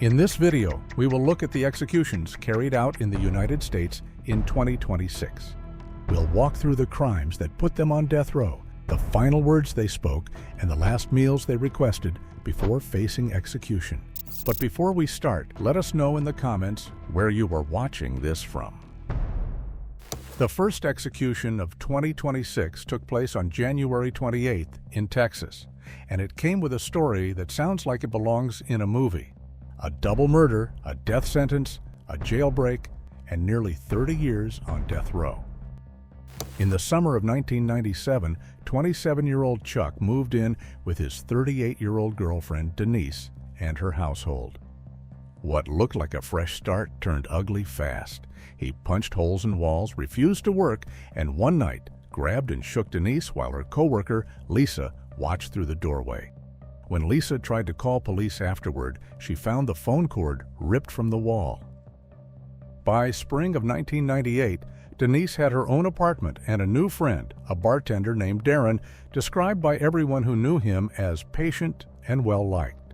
In this video, we will look at the executions carried out in the United States in 2026. We'll walk through the crimes that put them on death row, the final words they spoke, and the last meals they requested before facing execution. But before we start, let us know in the comments where you are watching this from. The first execution of 2026 took place on January 28th in Texas, and it came with a story that sounds like it belongs in a movie. A double murder, a death sentence, a jailbreak, and nearly 30 years on death row. In the summer of 1997, 27-year-old Chuck moved in with his 38-year-old girlfriend, Denise, and her household. What looked like a fresh start turned ugly fast. He punched holes in walls, refused to work, and one night grabbed and shook Denise while her co-worker, Lisa, watched through the doorway. When Lisa tried to call police afterward, she found the phone cord ripped from the wall. By spring of 1998, Denise had her own apartment and a new friend, a bartender named Darren, described by everyone who knew him as patient and well-liked.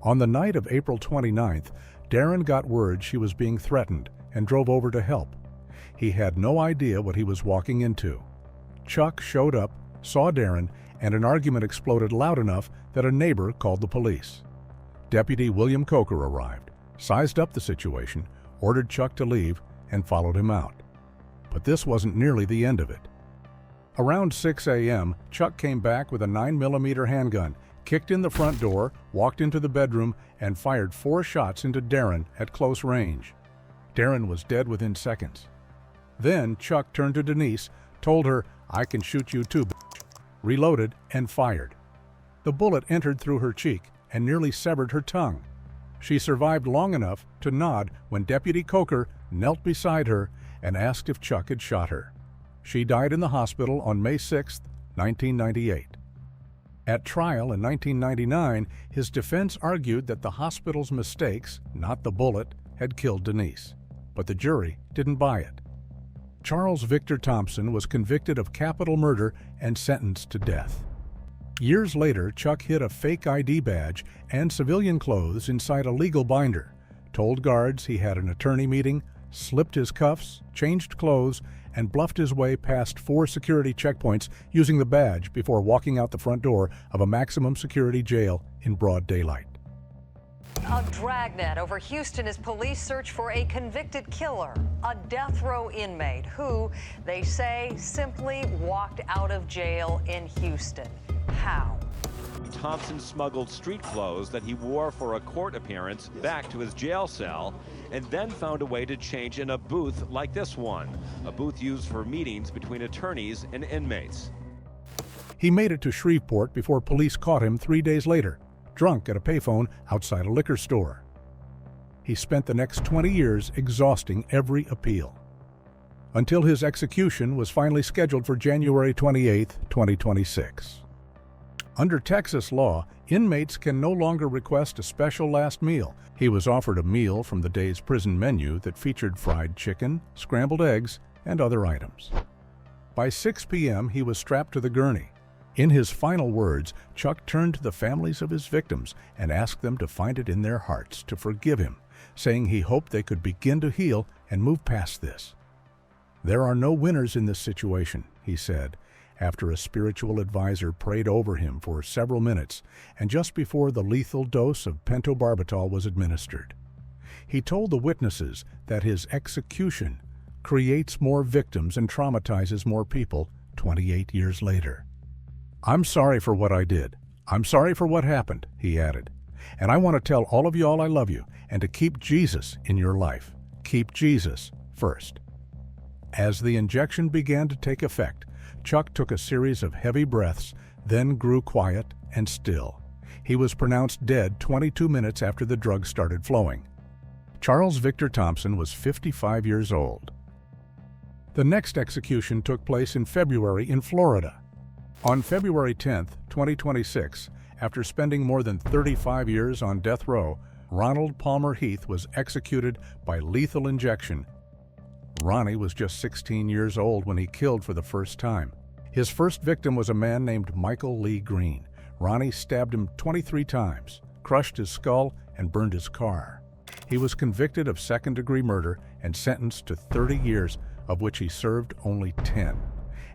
On the night of April 29th, Darren got word she was being threatened and drove over to help. He had no idea what he was walking into. Chuck showed up, saw Darren, and an argument exploded loud enough that a neighbor called the police. Deputy William Coker arrived, sized up the situation, ordered Chuck to leave, and followed him out. But this wasn't nearly the end of it. Around 6 a.m., Chuck came back with a 9mm handgun, kicked in the front door, walked into the bedroom, and fired 4 shots into Darren at close range. Darren was dead within seconds. Then Chuck turned to Denise, told her, "I can shoot you too, bitch," reloaded, and fired. The bullet entered through her cheek and nearly severed her tongue. She survived long enough to nod when Deputy Coker knelt beside her and asked if Chuck had shot her. She died in the hospital on May 6, 1998. At trial in 1999, his defense argued that the hospital's mistakes, not the bullet, had killed Denise. But the jury didn't buy it. Charles Victor Thompson was convicted of capital murder and sentenced to death. Years later, Chuck hid a fake ID badge and civilian clothes inside a legal binder, told guards he had an attorney meeting, slipped his cuffs, changed clothes, and bluffed his way past 4 security checkpoints using the badge before walking out the front door of a maximum security jail in broad daylight. A dragnet over Houston as police search for a convicted killer, a death row inmate who, they say, simply walked out of jail in Houston. How? Thompson smuggled street clothes that he wore for a court appearance back to his jail cell and then found a way to change in a booth like this one, a booth used for meetings between attorneys and inmates. He made it to Shreveport before police caught him 3 days later, drunk at a payphone outside a liquor store. He spent the next 20 years exhausting every appeal, until his execution was finally scheduled for January 28, 2026. Under Texas law, inmates can no longer request a special last meal. He was offered a meal from the day's prison menu that featured fried chicken, scrambled eggs, and other items. By 6 p.m., he was strapped to the gurney. In his final words, Chuck turned to the families of his victims and asked them to find it in their hearts to forgive him, saying he hoped they could begin to heal and move past this. "There are no winners in this situation," he said, after a spiritual advisor prayed over him for several minutes and just before the lethal dose of pentobarbital was administered. He told the witnesses that his execution creates more victims and traumatizes more people 28 years later. "I'm sorry for what I did. I'm sorry for what happened," he added. "And I want to tell all of y'all I love you and to keep Jesus in your life. Keep Jesus first." As the injection began to take effect, Chuck took a series of heavy breaths, then grew quiet and still. He was pronounced dead 22 minutes after the drug started flowing. Charles Victor Thompson was 55 years old. The next execution took place in February in Florida. On February 10, 2026, after spending more than 35 years on death row, Ronald Palmer Heath was executed by lethal injection. Ronnie was just 16 years old when he killed for the first time. His first victim was a man named Michael Lee Green. Ronnie stabbed him 23 times, crushed his skull, and burned his car. He was convicted of second-degree murder and sentenced to 30 years, of which he served only 10.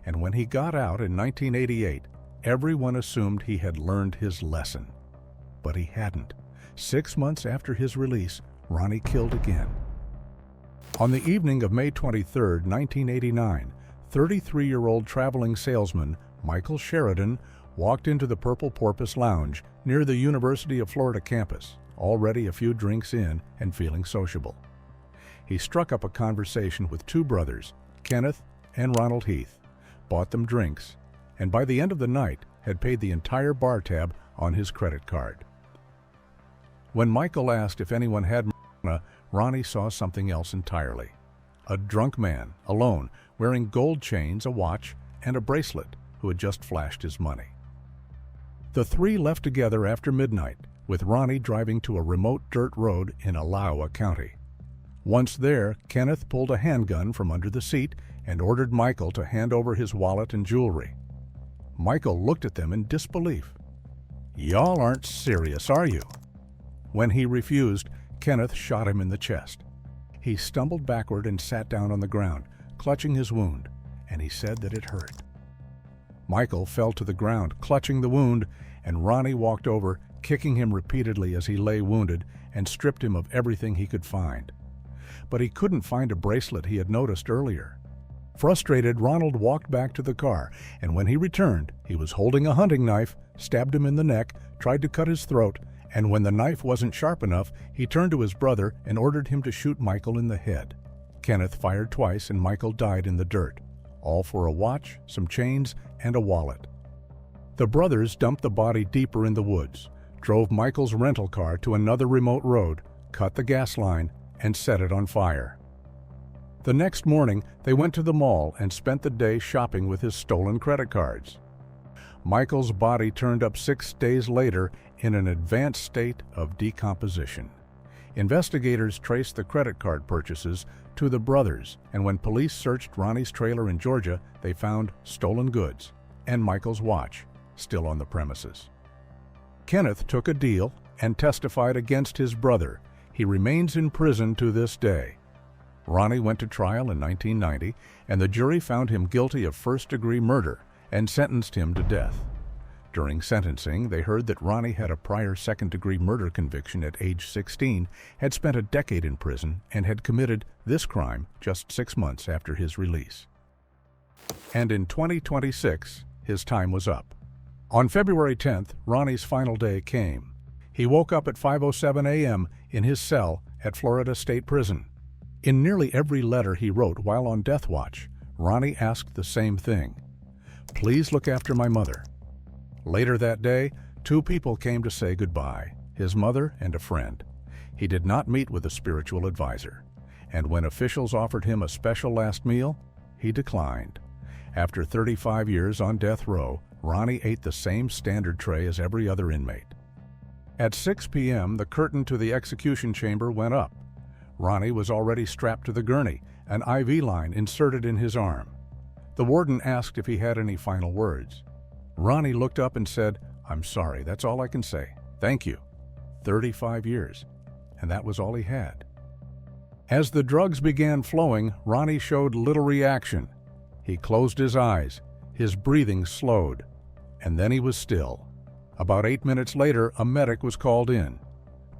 And when he got out in 1988, everyone assumed he had learned his lesson. But he hadn't. 6 months after his release, Ronnie killed again. On the evening of May 23, 1989, 33-year-old traveling salesman Michael Sheridan walked into the Purple Porpoise Lounge near the University of Florida campus, already a few drinks in and feeling sociable. He struck up a conversation with two brothers, Kenneth and Ronald Heath, bought them drinks, and by the end of the night had paid the entire bar tab on his credit card. When Michael asked if anyone had marijuana, Ronnie saw something else entirely. A drunk man, alone, wearing gold chains, a watch, and a bracelet, who had just flashed his money. The three left together after midnight, with Ronnie driving to a remote dirt road in Alachua County. Once there, Kenneth pulled a handgun from under the seat and ordered Michael to hand over his wallet and jewelry. Michael looked at them in disbelief. "Y'all aren't serious, are you?" When he refused, Kenneth shot him in the chest. He stumbled backward and sat down on the ground, clutching his wound, and he said that it hurt. Michael fell to the ground, clutching the wound, and Ronnie walked over, kicking him repeatedly as he lay wounded, and stripped him of everything he could find. But he couldn't find a bracelet he had noticed earlier. Frustrated, Ronald walked back to the car, and when he returned, he was holding a hunting knife, stabbed him in the neck, tried to cut his throat, and when the knife wasn't sharp enough, he turned to his brother and ordered him to shoot Michael in the head. Kenneth fired twice and Michael died in the dirt, all for a watch, some chains, and a wallet. The brothers dumped the body deeper in the woods, drove Michael's rental car to another remote road, cut the gas line, and set it on fire. The next morning, they went to the mall and spent the day shopping with his stolen credit cards. Michael's body turned up 6 days later in an advanced state of decomposition. Investigators traced the credit card purchases to the brothers, and when police searched Ronnie's trailer in Georgia, they found stolen goods and Michael's watch still on the premises. Kenneth took a deal and testified against his brother. He remains in prison to this day. Ronnie went to trial in 1990, and the jury found him guilty of first-degree murder and sentenced him to death. During sentencing, they heard that Ronnie had a prior second-degree murder conviction at age 16, had spent a decade in prison, and had committed this crime just 6 months after his release. And in 2026, his time was up. On February 10th, Ronnie's final day came. He woke up at 5:07 a.m. in his cell at Florida State Prison. In nearly every letter he wrote while on death watch, Ronnie asked the same thing: "Please look after my mother." Later that day, 2 people came to say goodbye, his mother and a friend. He did not meet with a spiritual advisor, and when officials offered him a special last meal, he declined. After 35 years on death row, Ronnie ate the same standard tray as every other inmate. At 6 p.m., the curtain to the execution chamber went up. Ronnie was already strapped to the gurney, an IV line inserted in his arm. The warden asked if he had any final words. Ronnie looked up and said, "I'm sorry, that's all I can say. Thank you." 35 years, and that was all he had. As the drugs began flowing, Ronnie showed little reaction. He closed his eyes, his breathing slowed, and then he was still. About 8 minutes later, a medic was called in.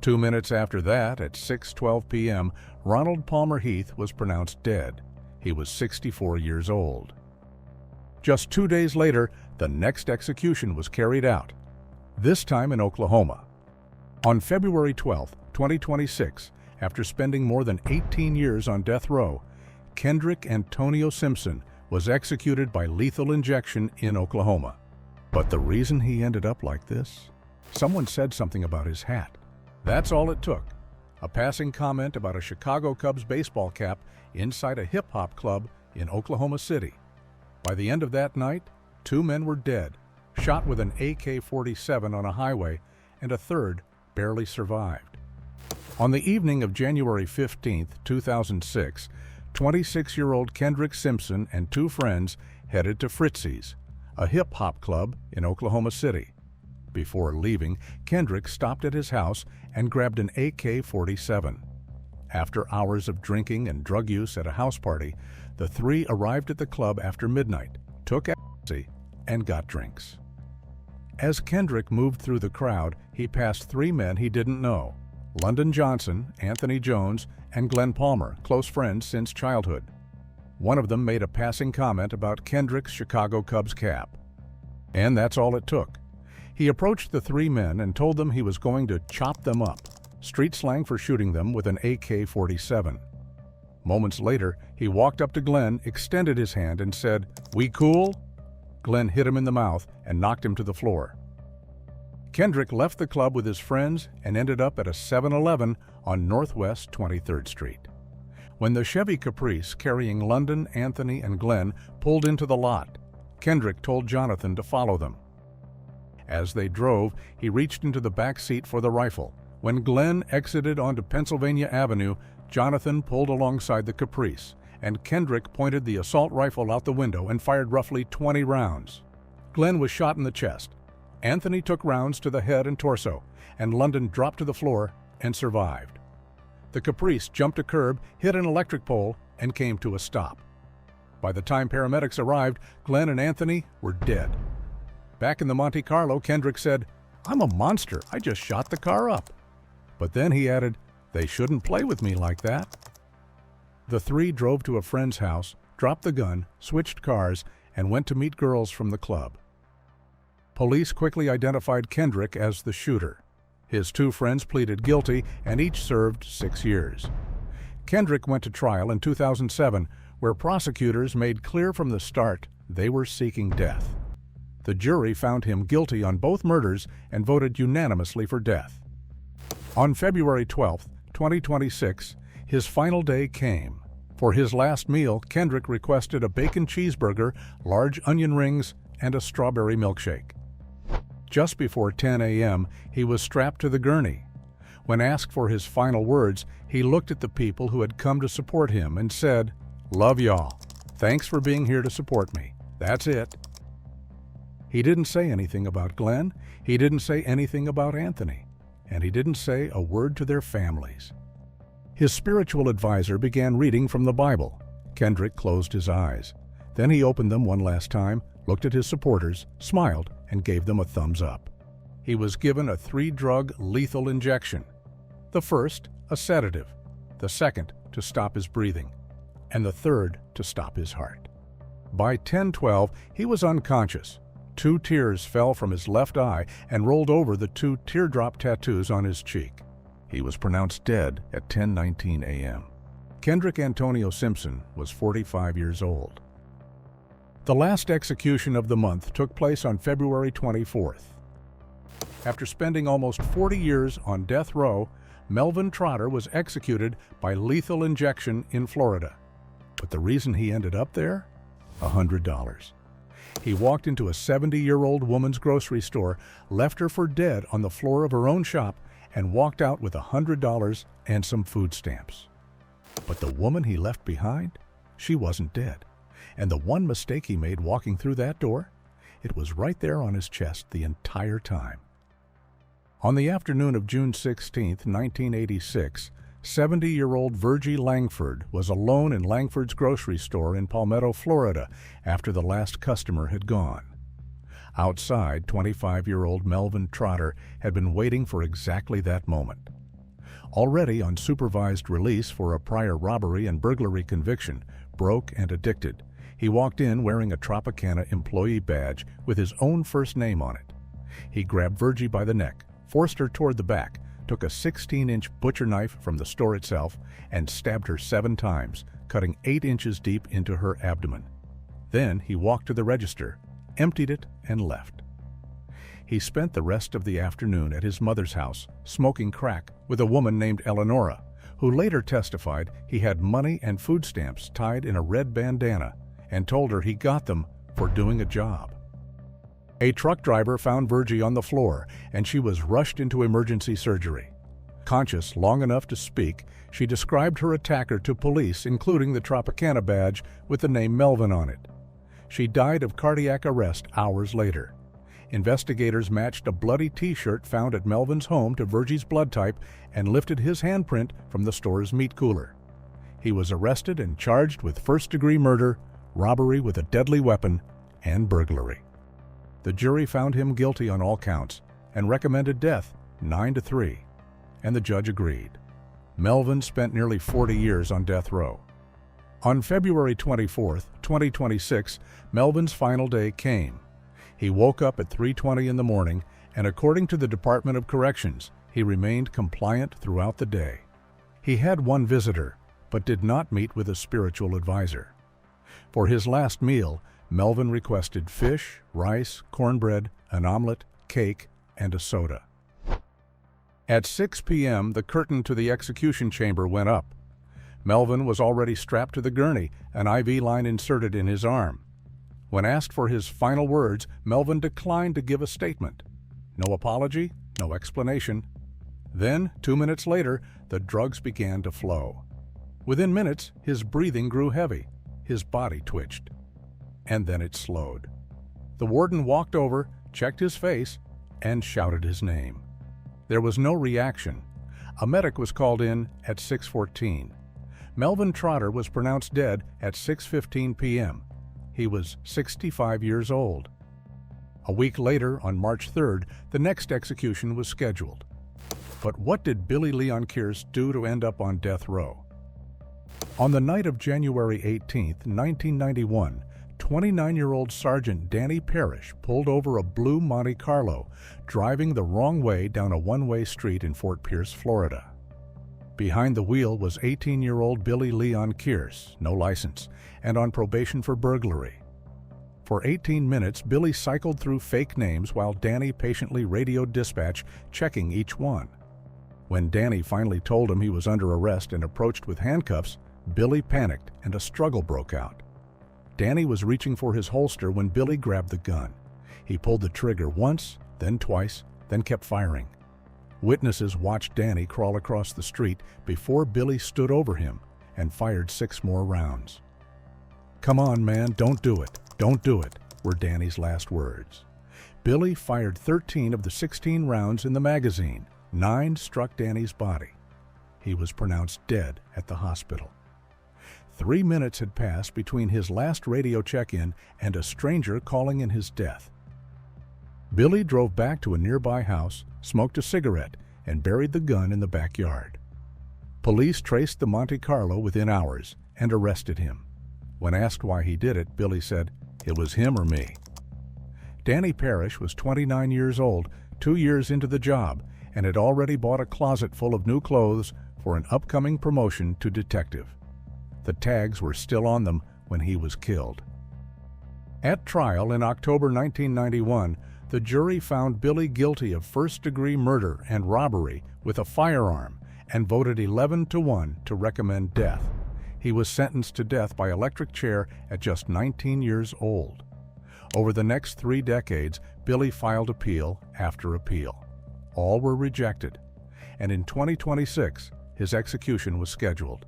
2 minutes after that, at 6:12 p.m., Ronald Palmer Heath was pronounced dead. He was 64 years old. Just 2 days later, the next execution was carried out, this time in Oklahoma. On February 12, 2026, after spending more than 18 years on death row, Kendrick Simpson was executed by lethal injection in Oklahoma. But the reason he ended up like this? Someone said something about his hat. That's all it took. A passing comment about a Chicago Cubs baseball cap inside a hip-hop club in Oklahoma City. By the end of that night, 2 men were dead, shot with an AK-47 on a highway, and a third barely survived. On the evening of January 15, 2006, 26-year-old Kendrick Simpson and 2 friends headed to Fritzy's, a hip-hop club in Oklahoma City. Before leaving, Kendrick stopped at his house and grabbed an AK-47. After hours of drinking and drug use at a house party, the three arrived at the club after midnight, took ecstasy, and got drinks. As Kendrick moved through the crowd, he passed three men he didn't know: London Johnson, Anthony Jones, and Glenn Palmer, close friends since childhood. One of them made a passing comment about Kendrick's Chicago Cubs cap. And that's all it took. He approached the three men and told them he was going to chop them up, street slang for shooting them with an AK-47. Moments later, he walked up to Glenn, extended his hand, and said, "We cool?" Glenn hit him in the mouth and knocked him to the floor. Kendrick left the club with his friends and ended up at a 7-Eleven on Northwest 23rd Street. When the Chevy Caprice carrying London, Anthony, and Glenn pulled into the lot, Kendrick told Jonathan to follow them. As they drove, he reached into the back seat for the rifle. When Glenn exited onto Pennsylvania Avenue, Jonathan pulled alongside the Caprice, and Kendrick pointed the assault rifle out the window and fired roughly 20 rounds. Glenn was shot in the chest. Anthony took rounds to the head and torso, and London dropped to the floor and survived. The Caprice jumped a curb, hit an electric pole, and came to a stop. By the time paramedics arrived, Glenn and Anthony were dead. Back in the Monte Carlo, Kendrick said, "I'm a monster, I just shot the car up." But then he added, "They shouldn't play with me like that." The three drove to a friend's house, dropped the gun, switched cars, and went to meet girls from the club. Police quickly identified Kendrick as the shooter. His two friends pleaded guilty and each served 6 years. Kendrick went to trial in 2007, where prosecutors made clear from the start they were seeking death. The jury found him guilty on both murders and voted unanimously for death. On February 12, 2026, his final day came. For his last meal, Kendrick requested a bacon cheeseburger, large onion rings, and a strawberry milkshake. Just before 10 a.m., he was strapped to the gurney. When asked for his final words, he looked at the people who had come to support him and said, "Love y'all. Thanks for being here to support me. That's it." He didn't say anything about Glenn, he didn't say anything about Anthony, and he didn't say a word to their families. His spiritual advisor began reading from the Bible. Kendrick closed his eyes. Then he opened them one last time, looked at his supporters, smiled, and gave them a thumbs up. He was given a 3-drug lethal injection. The first, a sedative. The second, to stop his breathing. And the third, to stop his heart. By 10:12, he was unconscious. 2 tears fell from his left eye and rolled over the 2 teardrop tattoos on his cheek. He was pronounced dead at 10:19 a.m. Kendrick Antonio Simpson was 45 years old. The last execution of the month took place on February 24th. After spending almost 40 years on death row, Melvin Trotter was executed by lethal injection in Florida. But the reason he ended up there? $100. He walked into a 70-year-old woman's grocery store, left her for dead on the floor of her own shop, and walked out with $100 and some food stamps. But the woman he left behind? She wasn't dead. And the one mistake he made walking through that door? It was right there on his chest the entire time. On the afternoon of June 16, 1986, 70-year-old Virgie Langford was alone in Langford's grocery store in Palmetto, Florida, after the last customer had gone. Outside, 25-year-old Melvin Trotter had been waiting for exactly that moment. Already on supervised release for a prior robbery and burglary conviction, broke and addicted, he walked in wearing a Tropicana employee badge with his own first name on it. He grabbed Virgie by the neck, forced her toward the back, took a 16-inch butcher knife from the store itself, and stabbed her 7 times, cutting 8 inches deep into her abdomen. Then he walked to the register, emptied it, and left. He spent the rest of the afternoon at his mother's house, smoking crack with a woman named Eleonora, who later testified he had money and food stamps tied in a red bandana and told her he got them for doing a job. A truck driver found Virgie on the floor, and she was rushed into emergency surgery. Conscious long enough to speak, she described her attacker to police, including the Tropicana badge with the name Melvin on it. She died of cardiac arrest hours later. Investigators matched a bloody T-shirt found at Melvin's home to Virgie's blood type and lifted his handprint from the store's meat cooler. He was arrested and charged with first-degree murder, robbery with a deadly weapon, and burglary. The jury found him guilty on all counts and recommended death 9-3, and the judge agreed. Melvin spent nearly 40 years on death row. On February 24, 2026, Melvin's final day came. He woke up at 3:20 in the morning, and according to the Department of Corrections, he remained compliant throughout the day. He had one visitor, but did not meet with a spiritual advisor. For his last meal, Melvin requested fish, rice, cornbread, an omelet, cake, and a soda. At 6 p.m., the curtain to the execution chamber went up. Melvin was already strapped to the gurney, an IV line inserted in his arm. When asked for his final words, Melvin declined to give a statement. No apology, no explanation. Then, 2 minutes later, the drugs began to flow. Within minutes, his breathing grew heavy. His body twitched. And then it slowed. The warden walked over, checked his face, and shouted his name. There was no reaction. A medic was called in at 6:14. Melvin Trotter was pronounced dead at 6:15 p.m. He was 65 years old. A week later, on March 3rd, the next execution was scheduled. But what did Billy Leon Kearse do to end up on death row? On the night of January 18, 1991, 29-year-old Sergeant Danny Parrish pulled over a blue Monte Carlo, driving the wrong way down a one-way street in Fort Pierce, Florida. Behind the wheel was 18-year-old Billy Leon Kearse, no license, and on probation for burglary. For 18 minutes, Billy cycled through fake names while Danny patiently radioed dispatch, checking each one. When Danny finally told him he was under arrest and approached with handcuffs, Billy panicked and a struggle broke out. Danny was reaching for his holster when Billy grabbed the gun. He pulled the trigger once, then twice, then kept firing. Witnesses watched Danny crawl across the street before Billy stood over him and fired 6 more rounds. "Come on, man, don't do it. Don't do it," were Danny's last words. Billy fired 13 of the 16 rounds in the magazine. 9 struck Danny's body. He was pronounced dead at the hospital. 3 minutes had passed between his last radio check-in and a stranger calling in his death. Billy drove back to a nearby house, smoked a cigarette, and buried the gun in the backyard. Police traced the Monte Carlo within hours and arrested him. When asked why he did it, Billy said, "It was him or me." Danny Parrish was 29 years old, 2 years into the job, and had already bought a closet full of new clothes for an upcoming promotion to detective. The tags were still on them when he was killed. At trial in October 1991, the jury found Billy guilty of first-degree murder and robbery with a firearm and voted 11-1 to recommend death. He was sentenced to death by electric chair at just 19 years old. Over the next 3 decades, Billy filed appeal after appeal. All were rejected, and in 2026, his execution was scheduled.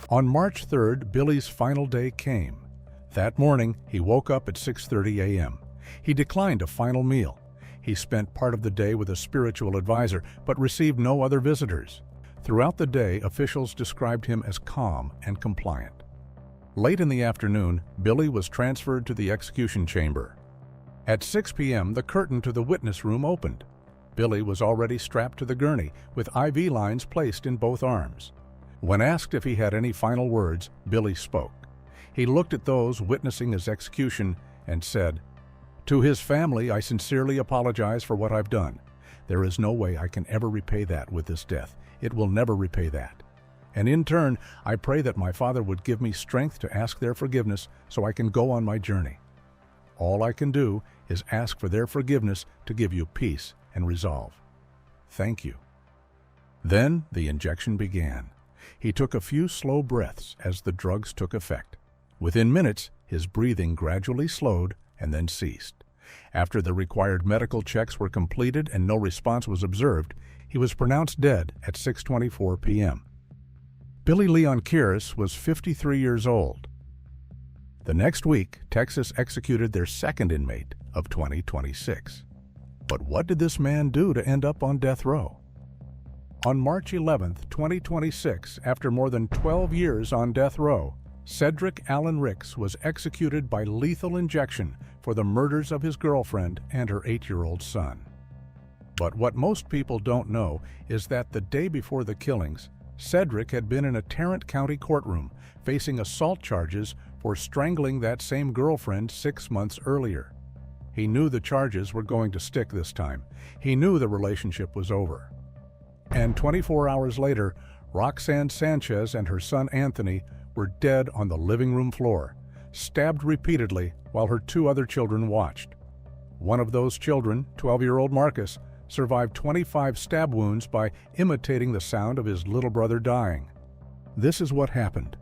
On March 3rd, Billy's final day came. That morning, he woke up at 6:30 a.m. He declined a final meal. He spent part of the day with a spiritual advisor, but received no other visitors. Throughout the day, officials described him as calm and compliant. Late in the afternoon, Billy was transferred to the execution chamber. At 6 p.m., the curtain to the witness room opened. Billy was already strapped to the gurney, with IV lines placed in both arms. When asked if he had any final words, Billy spoke. He looked at those witnessing his execution and said, "To his family, I sincerely apologize for what I've done. There is no way I can ever repay that with this death. It will never repay that. And in turn, I pray that my Father would give me strength to ask their forgiveness so I can go on my journey. All I can do is ask for their forgiveness to give you peace and resolve. Thank you." Then the injection began. He took a few slow breaths as the drugs took effect. Within minutes, his breathing gradually slowed and then ceased. After the required medical checks were completed and no response was observed, he was pronounced dead at 6:24 p.m. Billy Leon Kearse was 53 years old. The next week, Texas executed their second inmate, of 2026. But what did this man do to end up on death row? On March 11, 2026, after more than 12 years on death row, Cedric Allen Ricks was executed by lethal injection for the murders of his girlfriend and her 8-year-old son. But what most people don't know is that the day before the killings, Cedric had been in a Tarrant County courtroom facing assault charges for strangling that same girlfriend 6 months earlier. He knew the charges were going to stick this time. He knew the relationship was over. And 24 hours later, Roxanne Sanchez and her son Anthony were dead on the living room floor, stabbed repeatedly while her 2 other children watched. One of those children, 12-year-old Marcus, survived 25 stab wounds by imitating the sound of his little brother dying. This is what happened.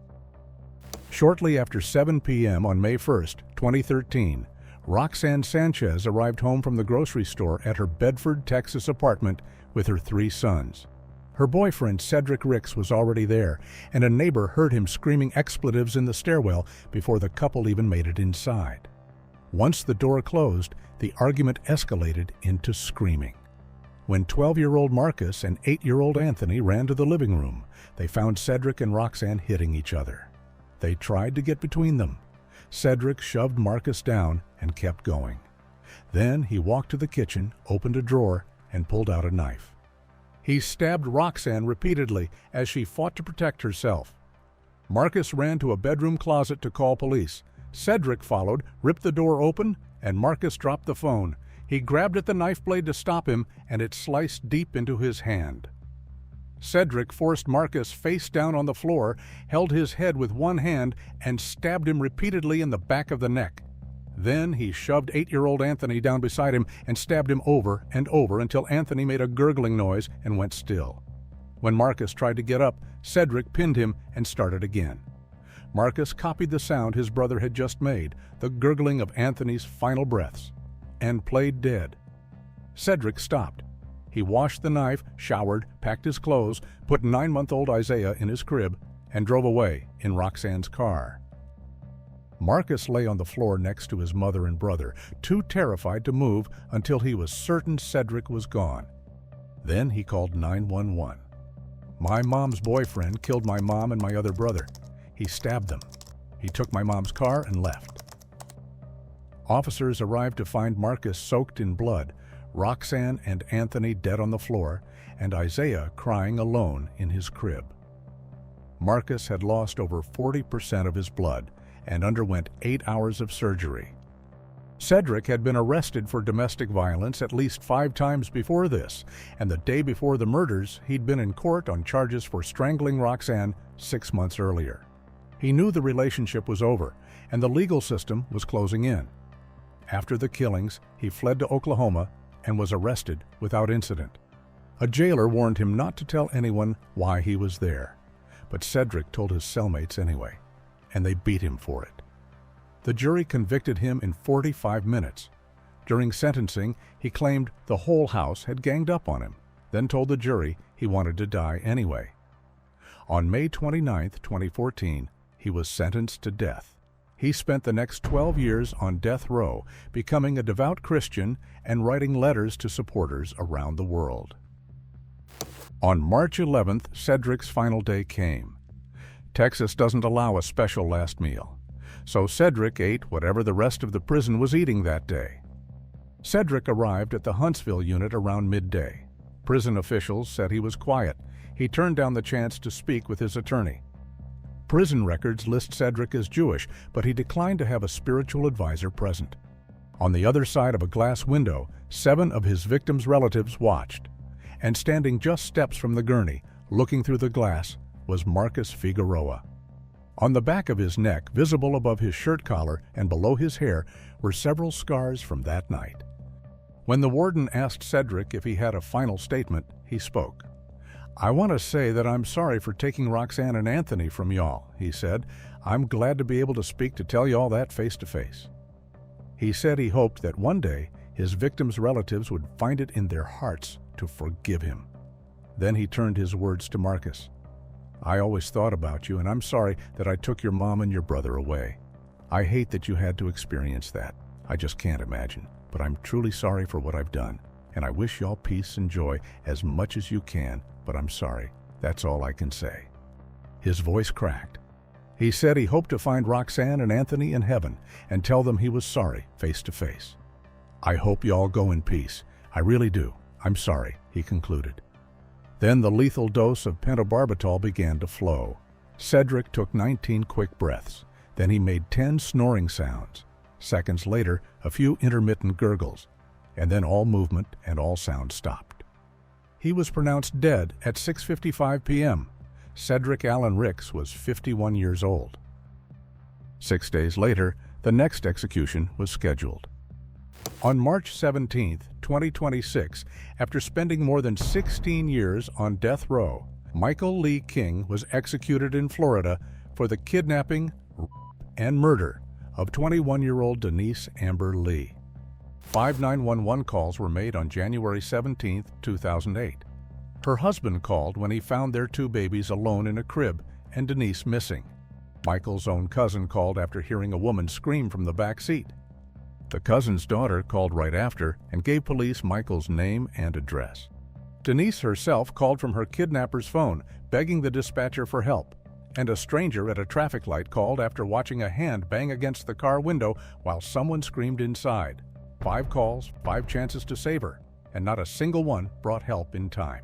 Shortly after 7 p.m. on May 1, 2013, Roxanne Sanchez arrived home from the grocery store at her Bedford, Texas apartment with her 3 sons. Her boyfriend, Cedric Ricks, was already there, and a neighbor heard him screaming expletives in the stairwell before the couple even made it inside. Once the door closed, the argument escalated into screaming. When 12-year-old Marcus and 8-year-old Anthony ran to the living room, they found Cedric and Roxanne hitting each other. They tried to get between them. Cedric shoved Marcus down and kept going. Then he walked to the kitchen, opened a drawer, and pulled out a knife. He stabbed Roxanne repeatedly as she fought to protect herself. Marcus ran to a bedroom closet to call police. Cedric followed, ripped the door open, and Marcus dropped the phone. He grabbed at the knife blade to stop him, and it sliced deep into his hand. Cedric forced Marcus face down on the floor, held his head with one hand, and stabbed him repeatedly in the back of the neck. Then he shoved 8-year-old Anthony down beside him and stabbed him over and over until Anthony made a gurgling noise and went still. When Marcus tried to get up, Cedric pinned him and started again. Marcus copied the sound his brother had just made, the gurgling of Anthony's final breaths, and played dead. Cedric stopped. He washed the knife, showered, packed his clothes, put 9-month-old Isaiah in his crib, and drove away in Roxanne's car. Marcus lay on the floor next to his mother and brother, too terrified to move until he was certain Cedric was gone. Then he called 911. "My mom's boyfriend killed my mom and my other brother. He stabbed them. He took my mom's car and left." Officers arrived to find Marcus soaked in blood, Roxanne and Anthony dead on the floor, and Isaiah crying alone in his crib. Marcus had lost over 40% of his blood and underwent 8 hours of surgery. Cedric had been arrested for domestic violence at least 5 times before this, and the day before the murders, he'd been in court on charges for strangling Roxanne 6 months earlier. He knew the relationship was over, and the legal system was closing in. After the killings, he fled to Oklahoma and was arrested without incident. A jailer warned him not to tell anyone why he was there, but Cedric told his cellmates anyway, and they beat him for it. The jury convicted him in 45 minutes. During sentencing, he claimed the whole house had ganged up on him, then told the jury he wanted to die anyway. On May 29, 2014, he was sentenced to death. He spent the next 12 years on death row, becoming a devout Christian and writing letters to supporters around the world. On March 11th, Cedric's final day came. Texas doesn't allow a special last meal, so Cedric ate whatever the rest of the prison was eating that day. Cedric arrived at the Huntsville unit around midday. Prison officials said he was quiet. He turned down the chance to speak with his attorney. Prison records list Cedric as Jewish, but he declined to have a spiritual advisor present. On the other side of a glass window, 7 of his victims' relatives watched. And standing just steps from the gurney, looking through the glass, was Marcus Figueroa. On the back of his neck, visible above his shirt collar and below his hair, were several scars from that night. When the warden asked Cedric if he had a final statement, he spoke. "I want to say that I'm sorry for taking Roxanne and Anthony from y'all," he said. "I'm glad to be able to speak to tell y'all that face to face." He said he hoped that one day his victims' relatives would find it in their hearts to forgive him. Then he turned his words to Marcus. "I always thought about you, and I'm sorry that I took your mom and your brother away. I hate that you had to experience that. I just can't imagine, but I'm truly sorry for what I've done, and I wish y'all peace and joy as much as you can, but I'm sorry. That's all I can say." His voice cracked. He said he hoped to find Roxanne and Anthony in heaven and tell them he was sorry face to face. "I hope y'all go in peace. I really do. I'm sorry," he concluded. Then the lethal dose of pentobarbital began to flow. Cedric took 19 quick breaths. Then he made 10 snoring sounds. Seconds later, a few intermittent gurgles, and then all movement and all sound stopped. He was pronounced dead at 6:55 p.m. Cedric Allen Ricks was 51 years old. 6 days later, the next execution was scheduled. On March 17, 2026, after spending more than 16 years on death row, Michael Lee King was executed in Florida for the kidnapping, rape, and murder of 21-year-old Denise Amber Lee. 5 911 calls were made on January 17, 2008. Her husband called when he found their 2 babies alone in a crib and Denise missing. Michael's own cousin called after hearing a woman scream from the back seat. The cousin's daughter called right after and gave police Michael's name and address. Denise herself called from her kidnapper's phone, begging the dispatcher for help. And a stranger at a traffic light called after watching a hand bang against the car window while someone screamed inside. 5 calls, 5 chances to save her, and not a single one brought help in time.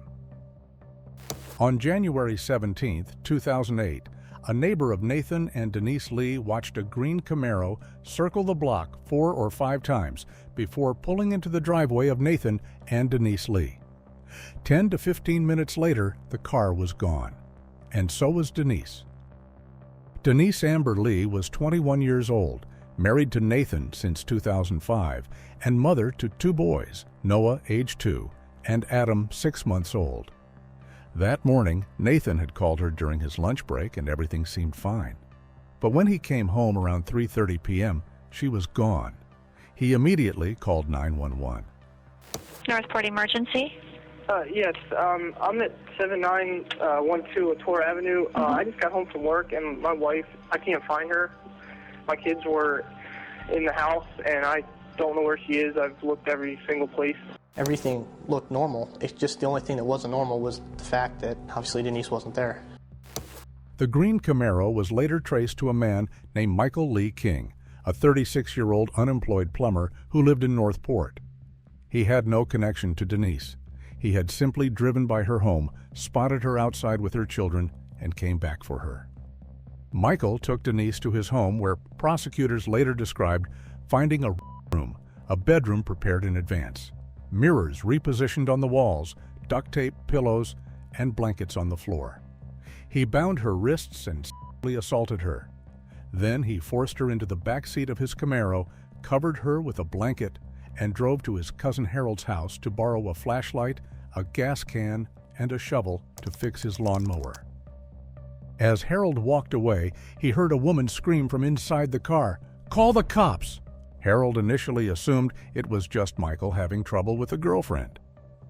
On January 17, 2008, a neighbor of Nathan and Denise Lee watched a green Camaro circle the block 4 or 5 times before pulling into the driveway of Nathan and Denise Lee. 10 to 15 minutes later, the car was gone. And so was Denise. Denise Amber Lee was 21 years old, married to Nathan since 2005, and mother to 2 boys, Noah, age 2, and Adam, 6 months old. That morning, Nathan had called her during his lunch break and everything seemed fine. But when he came home around 3:30 p.m., she was gone. He immediately called 911. Northport Emergency? Yes, I'm at 7912 Latour Avenue. I just got home from work, and my wife, I can't find her. My kids were in the house, and I don't know where she is. I've looked every single place. Everything looked normal. It's just the only thing that wasn't normal was the fact that obviously Denise wasn't there. The green Camaro was later traced to a man named Michael Lee King, a 36-year-old unemployed plumber who lived in Northport. He had no connection to Denise. He had simply driven by her home, spotted her outside with her children, and came back for her. Michael took Denise to his home where prosecutors later described finding a room, a bedroom prepared in advance, mirrors repositioned on the walls, duct tape, pillows, and blankets on the floor. He bound her wrists and sexually assaulted her. Then he forced her into the back seat of his Camaro, covered her with a blanket, and drove to his cousin Harold's house to borrow a flashlight, a gas can, and a shovel to fix his lawnmower. As Harold walked away, he heard a woman scream from inside the car, "Call the cops!" Harold initially assumed it was just Michael having trouble with a girlfriend.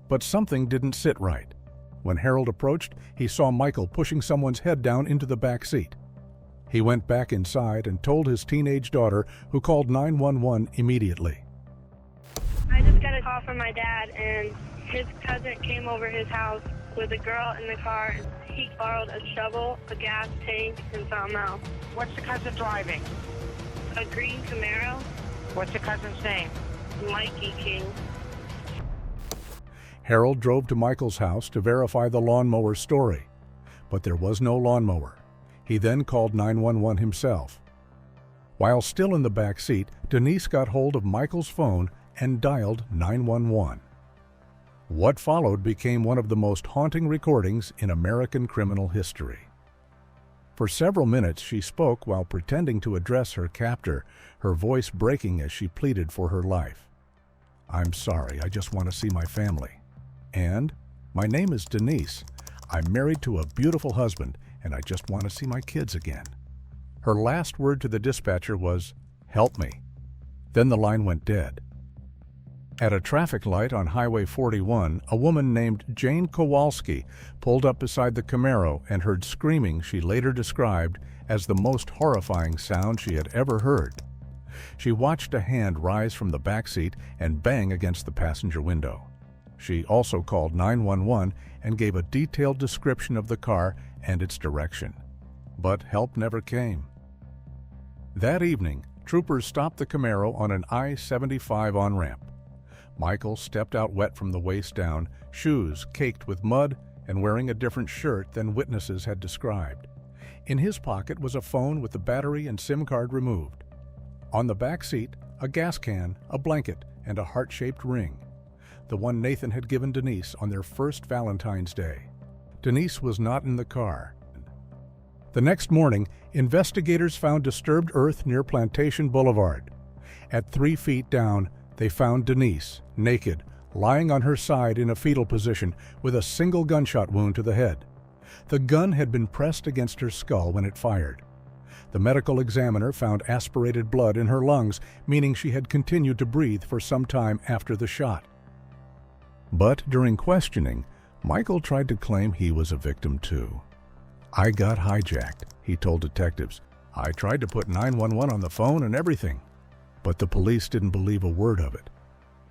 But something didn't sit right. When Harold approached, he saw Michael pushing someone's head down into the back seat. He went back inside and told his teenage daughter, who called 911 immediately. I just got a call from my dad, and his cousin came over his house with a girl in the car. He borrowed a shovel, a gas tank, and something else. What's the cousin driving? A green Camaro. What's the cousin's name? Mikey King. Harold drove to Michael's house to verify the lawnmower story, but there was no lawnmower. He then called 911 himself. While still in the back seat, Denise got hold of Michael's phone and dialed 911. What followed became one of the most haunting recordings in American criminal history. For several minutes, she spoke while pretending to address her captor, her voice breaking as she pleaded for her life. "I'm sorry, I just want to see my family. And my name is Denise. I'm married to a beautiful husband, and I just want to see my kids again." Her last word to the dispatcher was, "Help me." Then the line went dead. At a traffic light on Highway 41, a woman named Jane Kowalski pulled up beside the Camaro and heard screaming she later described as the most horrifying sound she had ever heard. She watched a hand rise from the back seat and bang against the passenger window. She also called 911 and gave a detailed description of the car and its direction. But help never came. That evening, troopers stopped the Camaro on an I-75 on-ramp. Michael stepped out wet from the waist down, shoes caked with mud, and wearing a different shirt than witnesses had described. In his pocket was a phone with the battery and SIM card removed. On the back seat, a gas can, a blanket, and a heart-shaped ring, the one Nathan had given Denise on their first Valentine's Day. Denise was not in the car. The next morning, investigators found disturbed earth near Plantation Boulevard. At 3 feet down, they found Denise, naked, lying on her side in a fetal position with a single gunshot wound to the head. The gun had been pressed against her skull when it fired. The medical examiner found aspirated blood in her lungs, meaning she had continued to breathe for some time after the shot. But during questioning, Michael tried to claim he was a victim too. "I got hijacked," he told detectives. "I tried to put 911 on the phone and everything." But the police didn't believe a word of it.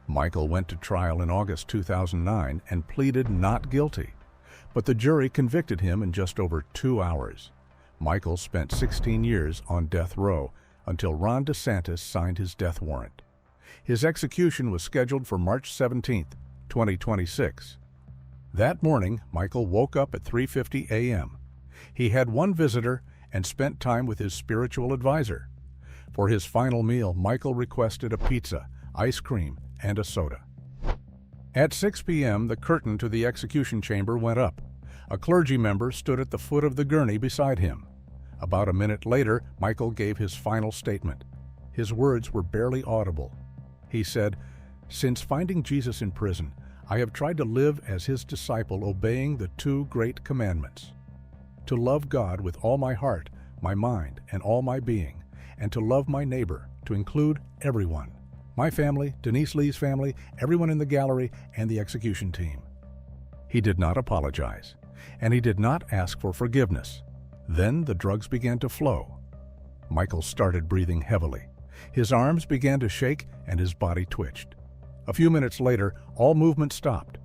Michael went to trial in August 2009 and pleaded not guilty. But the jury convicted him in just over 2 hours. Michael spent 16 years on death row until Ron DeSantis signed his death warrant. His execution was scheduled for March 17, 2026. That morning, Michael woke up at 3:50 a.m. He had one visitor and spent time with his spiritual advisor. For his final meal, Michael requested a pizza, ice cream, and a soda. At 6 p.m., the curtain to the execution chamber went up. A clergy member stood at the foot of the gurney beside him. About a minute later, Michael gave his final statement. His words were barely audible. He said, "Since finding Jesus in prison, I have tried to live as his disciple, obeying the 2 great commandments: to love God with all my heart, my mind, and all my being, and to love my neighbor, to include everyone. My family, Denise Lee's family, everyone in the gallery, and the execution team." He did not apologize, and he did not ask for forgiveness. Then the drugs began to flow. Michael started breathing heavily. His arms began to shake and his body twitched. A few minutes later, all movement stopped.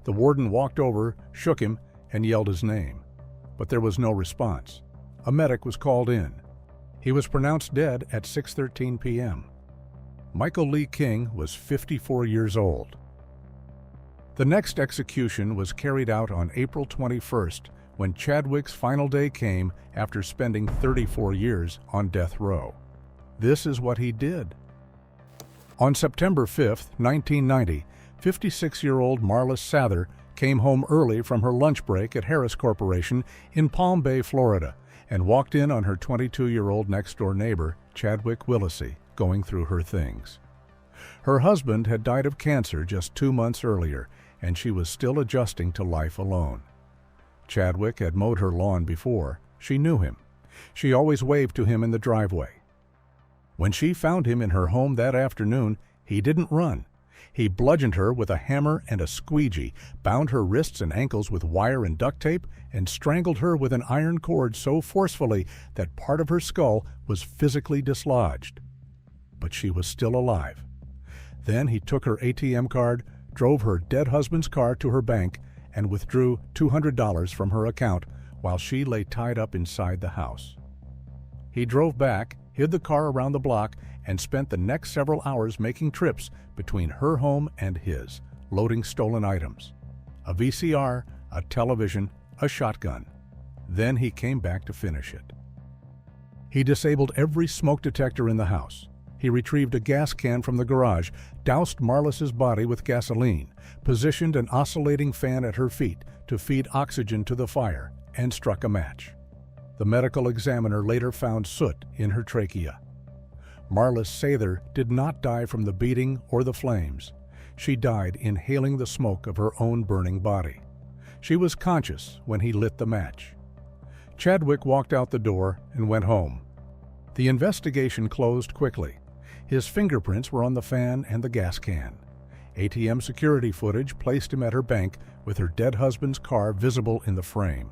The warden walked over, shook him, and yelled his name. But there was no response. A medic was called in. He was pronounced dead at 6:13 p.m. Michael Lee King was 54 years old. The next execution was carried out on April 21st, when Chadwick's final day came after spending 34 years on death row. This is what he did. On September 5, 1990, 56-year-old Marla Sather came home early from her lunch break at Harris Corporation in Palm Bay, Florida, and walked in on her 22-year-old next-door neighbor, Chadwick Willacy, going through her things. Her husband had died of cancer just 2 months earlier, and she was still adjusting to life alone. Chadwick had mowed her lawn before. She knew him. She always waved to him in the driveway. When she found him in her home that afternoon, he didn't run. He bludgeoned her with a hammer and a squeegee, bound her wrists and ankles with wire and duct tape, and strangled her with an iron cord so forcefully that part of her skull was physically dislodged. But she was still alive. Then he took her ATM card, drove her dead husband's car to her bank, and withdrew $200 from her account while she lay tied up inside the house. He drove back, hid the car around the block, and spent the next several hours making trips between her home and his, loading stolen items: a VCR, a television, a shotgun. Then he came back to finish it. He disabled every smoke detector in the house. He retrieved a gas can from the garage, doused Marlis's body with gasoline, positioned an oscillating fan at her feet to feed oxygen to the fire, and struck a match. The medical examiner later found soot in her trachea. Marla Sather did not die from the beating or the flames. She died inhaling the smoke of her own burning body. She was conscious when he lit the match. Chadwick walked out the door and went home. The investigation closed quickly. His fingerprints were on the fan and the gas can. ATM security footage placed him at her bank with her dead husband's car visible in the frame.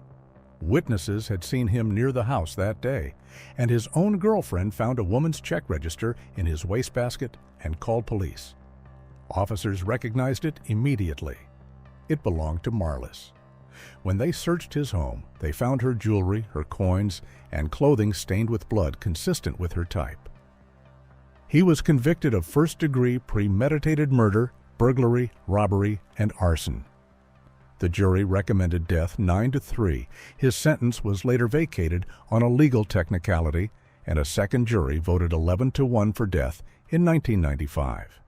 Witnesses had seen him near the house that day, and his own girlfriend found a woman's check register in his wastebasket and called police. Officers recognized it immediately. It belonged to Marlis. When they searched his home, they found her jewelry, her coins, and clothing stained with blood consistent with her type. He was convicted of first-degree premeditated murder, burglary, robbery, and arson. The jury recommended death 9-3. His sentence was later vacated on a legal technicality, and a second jury voted 11-1 for death in 1995.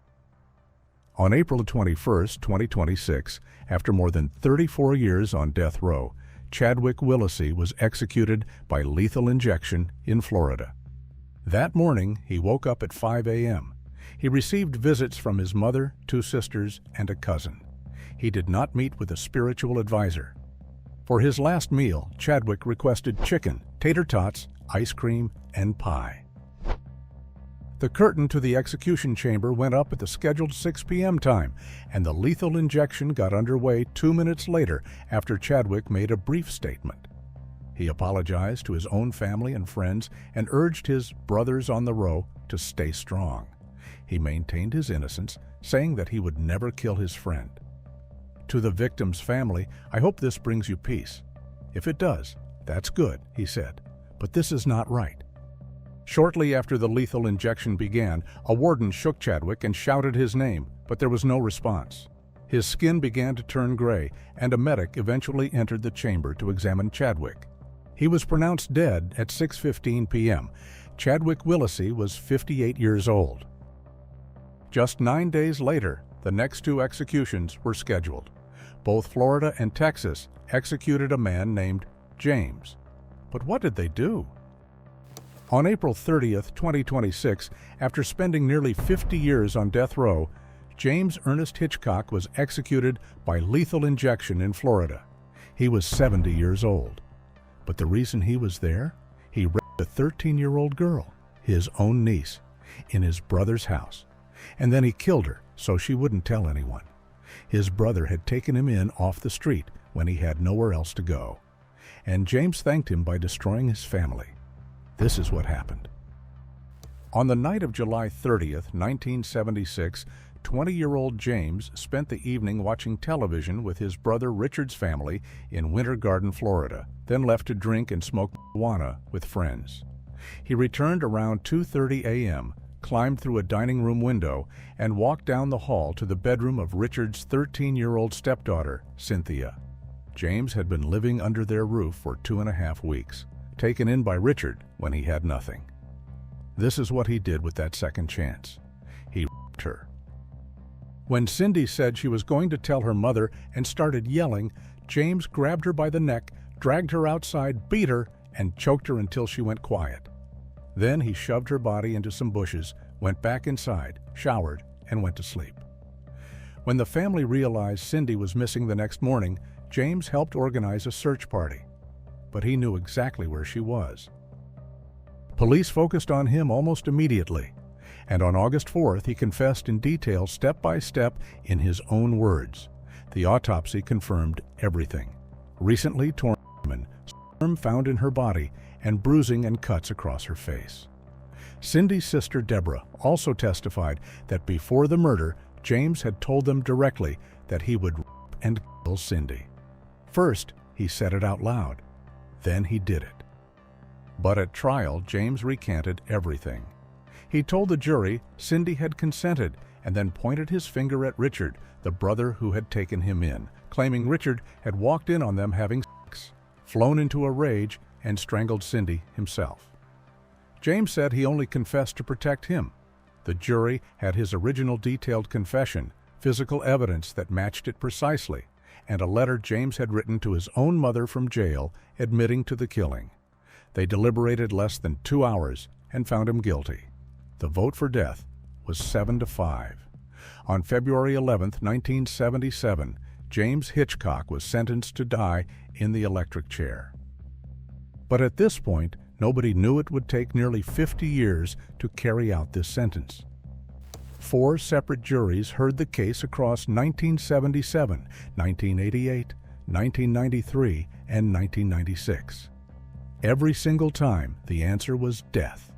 On April 21, 2026, after more than 34 years on death row, Chadwick Willacy was executed by lethal injection in Florida. That morning, he woke up at 5 a.m. He received visits from his mother, 2 sisters, and a cousin. He did not meet with a spiritual advisor. For his last meal, Chadwick requested chicken, tater tots, ice cream, and pie. The curtain to the execution chamber went up at the scheduled 6 p.m. time, and the lethal injection got underway 2 minutes later after Chadwick made a brief statement. He apologized to his own family and friends and urged his brothers on the row to stay strong. He maintained his innocence, saying that he would never kill his friend. To the victim's family, "I hope this brings you peace. If it does, that's good," he said, "but this is not right." Shortly after the lethal injection began, a warden shook Chadwick and shouted his name, but there was no response. His skin began to turn gray, and a medic eventually entered the chamber to examine Chadwick. He was pronounced dead at 6:15 p.m. Chadwick Willacy was 58 years old. Just 9 days later, the next 2 executions were scheduled. Both Florida and Texas executed a man named James. But what did they do? On April 30th, 2026, after spending nearly 50 years on death row, James Ernest Hitchcock was executed by lethal injection in Florida. He was 70 years old. But the reason he was there? He raped a 13-year-old girl, his own niece, in his brother's house. And then he killed her so she wouldn't tell anyone. His brother had taken him in off the street when he had nowhere else to go. And James thanked him by destroying his family. This is what happened. On the night of July 30th, 1976, 20-year-old James spent the evening watching television with his brother Richard's family in Winter Garden, Florida, then left to drink and smoke marijuana with friends. He returned around 2:30 a.m., climbed through a dining room window, and walked down the hall to the bedroom of Richard's 13-year-old stepdaughter, Cynthia. James had been living under their roof for 2.5 weeks, taken in by Richard when he had nothing. This is what he did with that second chance. He raped her. When Cindy said she was going to tell her mother and started yelling, James grabbed her by the neck, dragged her outside, beat her, and choked her until she went quiet. Then he shoved her body into some bushes, went back inside, showered, and went to sleep. When the family realized Cindy was missing the next morning, James helped organize a search party. But he knew exactly where she was. Police focused on him almost immediately, and on August 4th he confessed in detail, step by step, in his own words. The autopsy confirmed everything. Recently torn semen, sperm found in her body, and bruising and cuts across her face. Cindy's sister Deborah also testified that before the murder, James had told them directly that he would rape and kill Cindy. First, he said it out loud. Then he did it. But at trial, James recanted everything. He told the jury Cindy had consented and then pointed his finger at Richard, the brother who had taken him in, claiming Richard had walked in on them having sex, flown into a rage, and strangled Cindy himself. James said he only confessed to protect him. The jury had his original detailed confession, physical evidence that matched it precisely, and a letter James had written to his own mother from jail admitting to the killing. They deliberated less than 2 hours and found him guilty. The vote for death was 7-5. On February 11, 1977, James Hitchcock was sentenced to die in the electric chair. But at this point, nobody knew it would take nearly 50 years to carry out this sentence. 4 separate juries heard the case across 1977, 1988, 1993, and 1996. Every single time, the answer was death.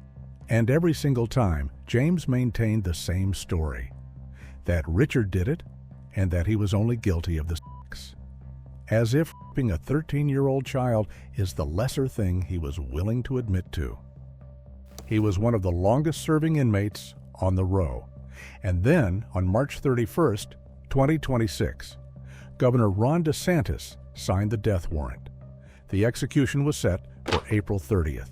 And every single time, James maintained the same story: that Richard did it, and that he was only guilty of the sex. As if raping a 13-year-old child is the lesser thing he was willing to admit to. He was one of the longest-serving inmates on the row. And then, on March 31st, 2026, Governor Ron DeSantis signed the death warrant. The execution was set for April 30th.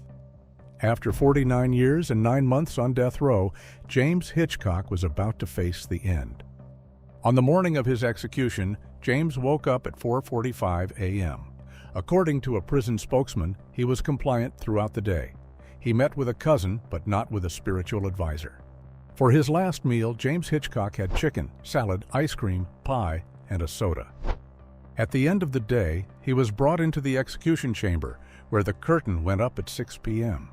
After 49 years and 9 months on death row, James Hitchcock was about to face the end. On the morning of his execution, James woke up at 4:45 a.m. According to a prison spokesman, he was compliant throughout the day. He met with a cousin, but not with a spiritual advisor. For his last meal, James Hitchcock had chicken, salad, ice cream, pie, and a soda. At the end of the day, he was brought into the execution chamber, where the curtain went up at 6 p.m.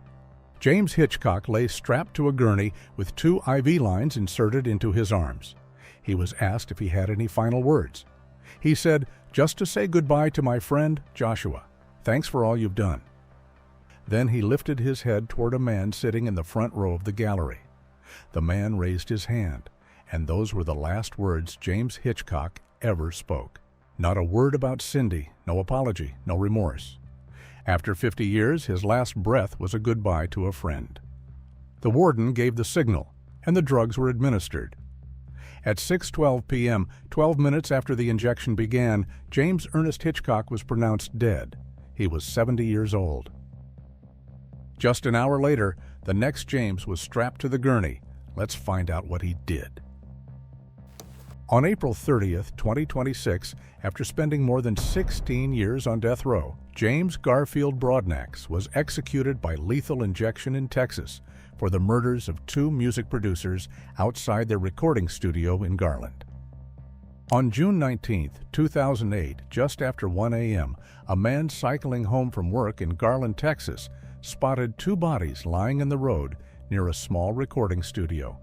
James Hitchcock lay strapped to a gurney with 2 IV lines inserted into his arms. He was asked if he had any final words. He said, "Just to say goodbye to my friend, Joshua. Thanks for all you've done." Then he lifted his head toward a man sitting in the front row of the gallery. The man raised his hand, and those were the last words James Hitchcock ever spoke. Not a word about Cindy, no apology, no remorse. After 50 years, his last breath was a goodbye to a friend. The warden gave the signal, and the drugs were administered. At 6:12 p.m., 12 minutes after the injection began, James Ernest Hitchcock was pronounced dead. He was 70 years old. Just an hour later, the next James was strapped to the gurney. Let's find out what he did. On April 30th, 2026, after spending more than 16 years on death row, James Garfield Broadnax was executed by lethal injection in Texas for the murders of 2 music producers outside their recording studio in Garland. On June 19, 2008, just after 1 a.m., a man cycling home from work in Garland, Texas, spotted 2 bodies lying in the road near a small recording studio.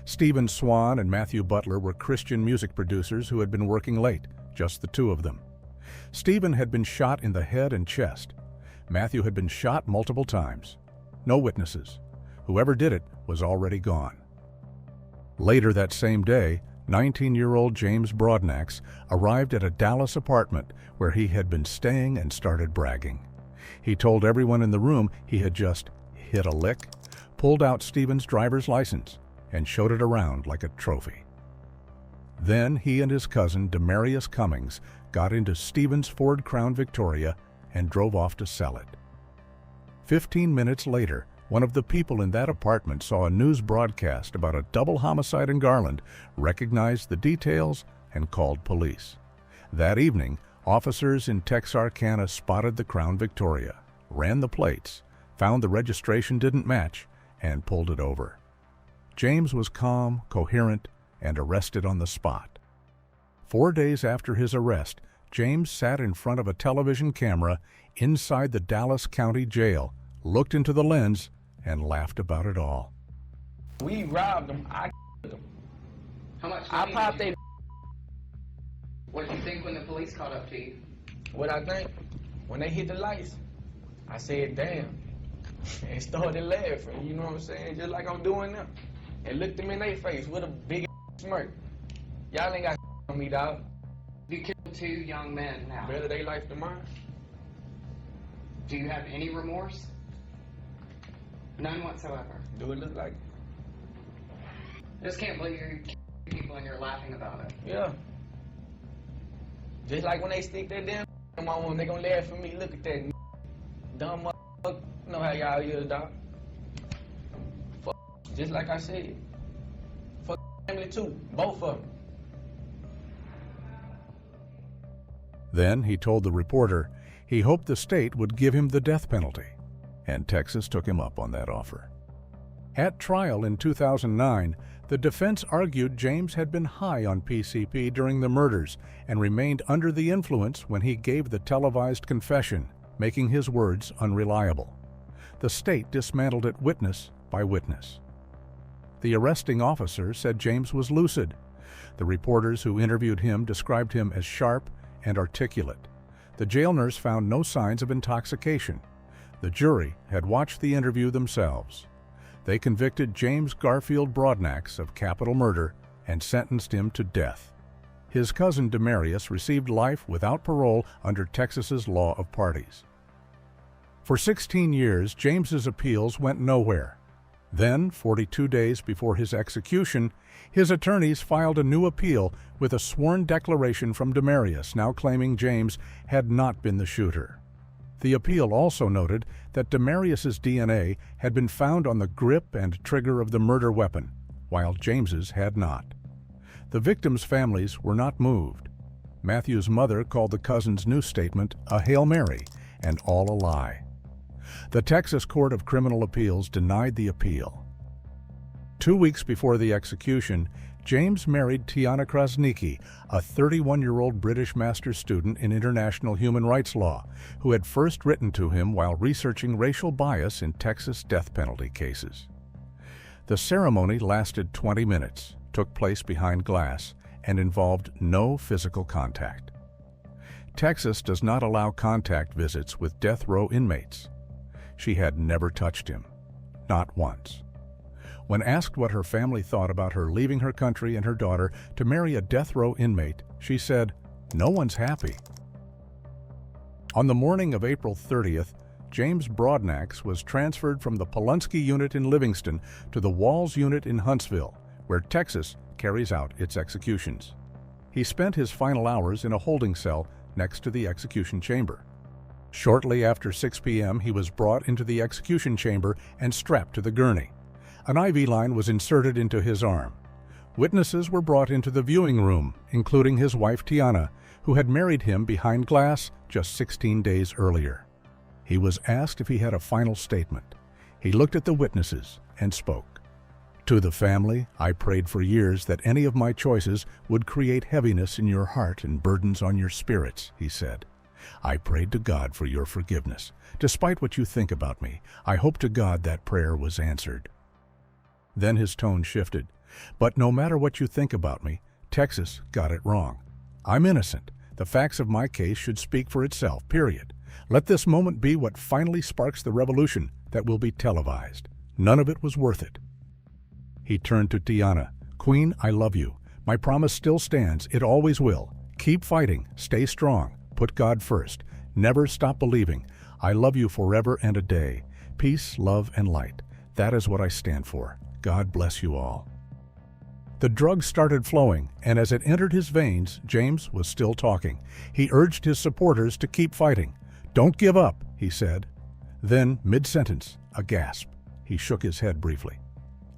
Stephen Swan and Matthew Butler were Christian music producers who had been working late, just the 2 of them. Stephen had been shot in the head and chest. Matthew had been shot multiple times. No witnesses. Whoever did it was already gone. Later that same day, 19-year-old James Broadnax arrived at a Dallas apartment where he had been staying and started bragging. He told everyone in the room he had just hit a lick, pulled out Stephen's driver's license, and showed it around like a trophy. Then he and his cousin, Demarius Cummings, got into Stephen's Ford Crown Victoria and drove off to sell it. 15 minutes later, one of the people in that apartment saw a news broadcast about a double homicide in Garland, recognized the details, and called police. That evening, officers in Texarkana spotted the Crown Victoria, ran the plates, found the registration didn't match, and pulled it over. James was calm, coherent, and arrested on the spot. 4 days after his arrest, James sat in front of a television camera inside the Dallas County Jail, looked into the lens, and laughed about it all. We robbed them. I killed them. How much I popped they... What did you think when the police caught up to you? What I think? When they hit the lights, I said, damn, and started laughing, you know what I'm saying? Just like I'm doing now. And looked them in their face with a big smirk. Y'all ain't got on me, dog. You killed 2 young men now. Better they life than mine. Do you have any remorse? None whatsoever. Do it look like? Just can't believe you're killing people and you're laughing about it. Yeah. Just like when they stick that damn on them, they gonna laugh at me. Look at that dumb motherfucker. You know how y'all is, dog. Fuck. Just like I said. Fuck family too. Both of them. Then he told the reporter he hoped the state would give him the death penalty, and Texas took him up on that offer. At trial in 2009, the defense argued James had been high on PCP during the murders and remained under the influence when he gave the televised confession, making his words unreliable. The state dismantled it witness by witness. The arresting officer said James was lucid. The reporters who interviewed him described him as sharp and articulate. The jail nurse found no signs of intoxication. The jury had watched the interview themselves. They convicted James Garfield Broadnax of capital murder and sentenced him to death. His cousin Demarius received life without parole under Texas's law of parties. For 16 years, James's appeals went nowhere. Then, 42 days before his execution, his attorneys filed a new appeal with a sworn declaration from Demarius, now claiming James had not been the shooter. The appeal also noted that Demarius's DNA had been found on the grip and trigger of the murder weapon, while James's had not. The victims' families were not moved. Matthew's mother called the cousin's new statement a Hail Mary and all a lie. The Texas Court of Criminal Appeals denied the appeal. 2 weeks before the execution, James married Tiana Krasnicki, a 31-year-old British master's student in international human rights law, who had first written to him while researching racial bias in Texas death penalty cases. The ceremony lasted 20 minutes, took place behind glass, and involved no physical contact. Texas does not allow contact visits with death row inmates. She had never touched him, not once. When asked what her family thought about her leaving her country and her daughter to marry a death row inmate, she said, "No one's happy." On the morning of April 30th, James Broadnax was transferred from the Polunsky unit in Livingston to the Walls unit in Huntsville, where Texas carries out its executions. He spent his final hours in a holding cell next to the execution chamber. Shortly after 6 p.m., he was brought into the execution chamber and strapped to the gurney. An IV line was inserted into his arm. Witnesses were brought into the viewing room, including his wife Tiana, who had married him behind glass just 16 days earlier. He was asked if he had a final statement. He looked at the witnesses and spoke. "To the family, I prayed for years that any of my choices would create heaviness in your heart and burdens on your spirits," he said. "I prayed to God for your forgiveness. Despite what you think about me, I hope to God that prayer was answered." Then his tone shifted. "But no matter what you think about me, Texas got it wrong. I'm innocent. The facts of my case should speak for itself, period. Let this moment be what finally sparks the revolution that will be televised. None of it was worth it." He turned to Tiana. "Queen, I love you. My promise still stands. It always will. Keep fighting. Stay strong. Put God first. Never stop believing. I love you forever and a day. Peace, love, and light. That is what I stand for. God bless you all." The drug started flowing, and as it entered his veins, James was still talking. He urged his supporters to keep fighting. "Don't give up," he said. Then, mid-sentence, a gasp. He shook his head briefly.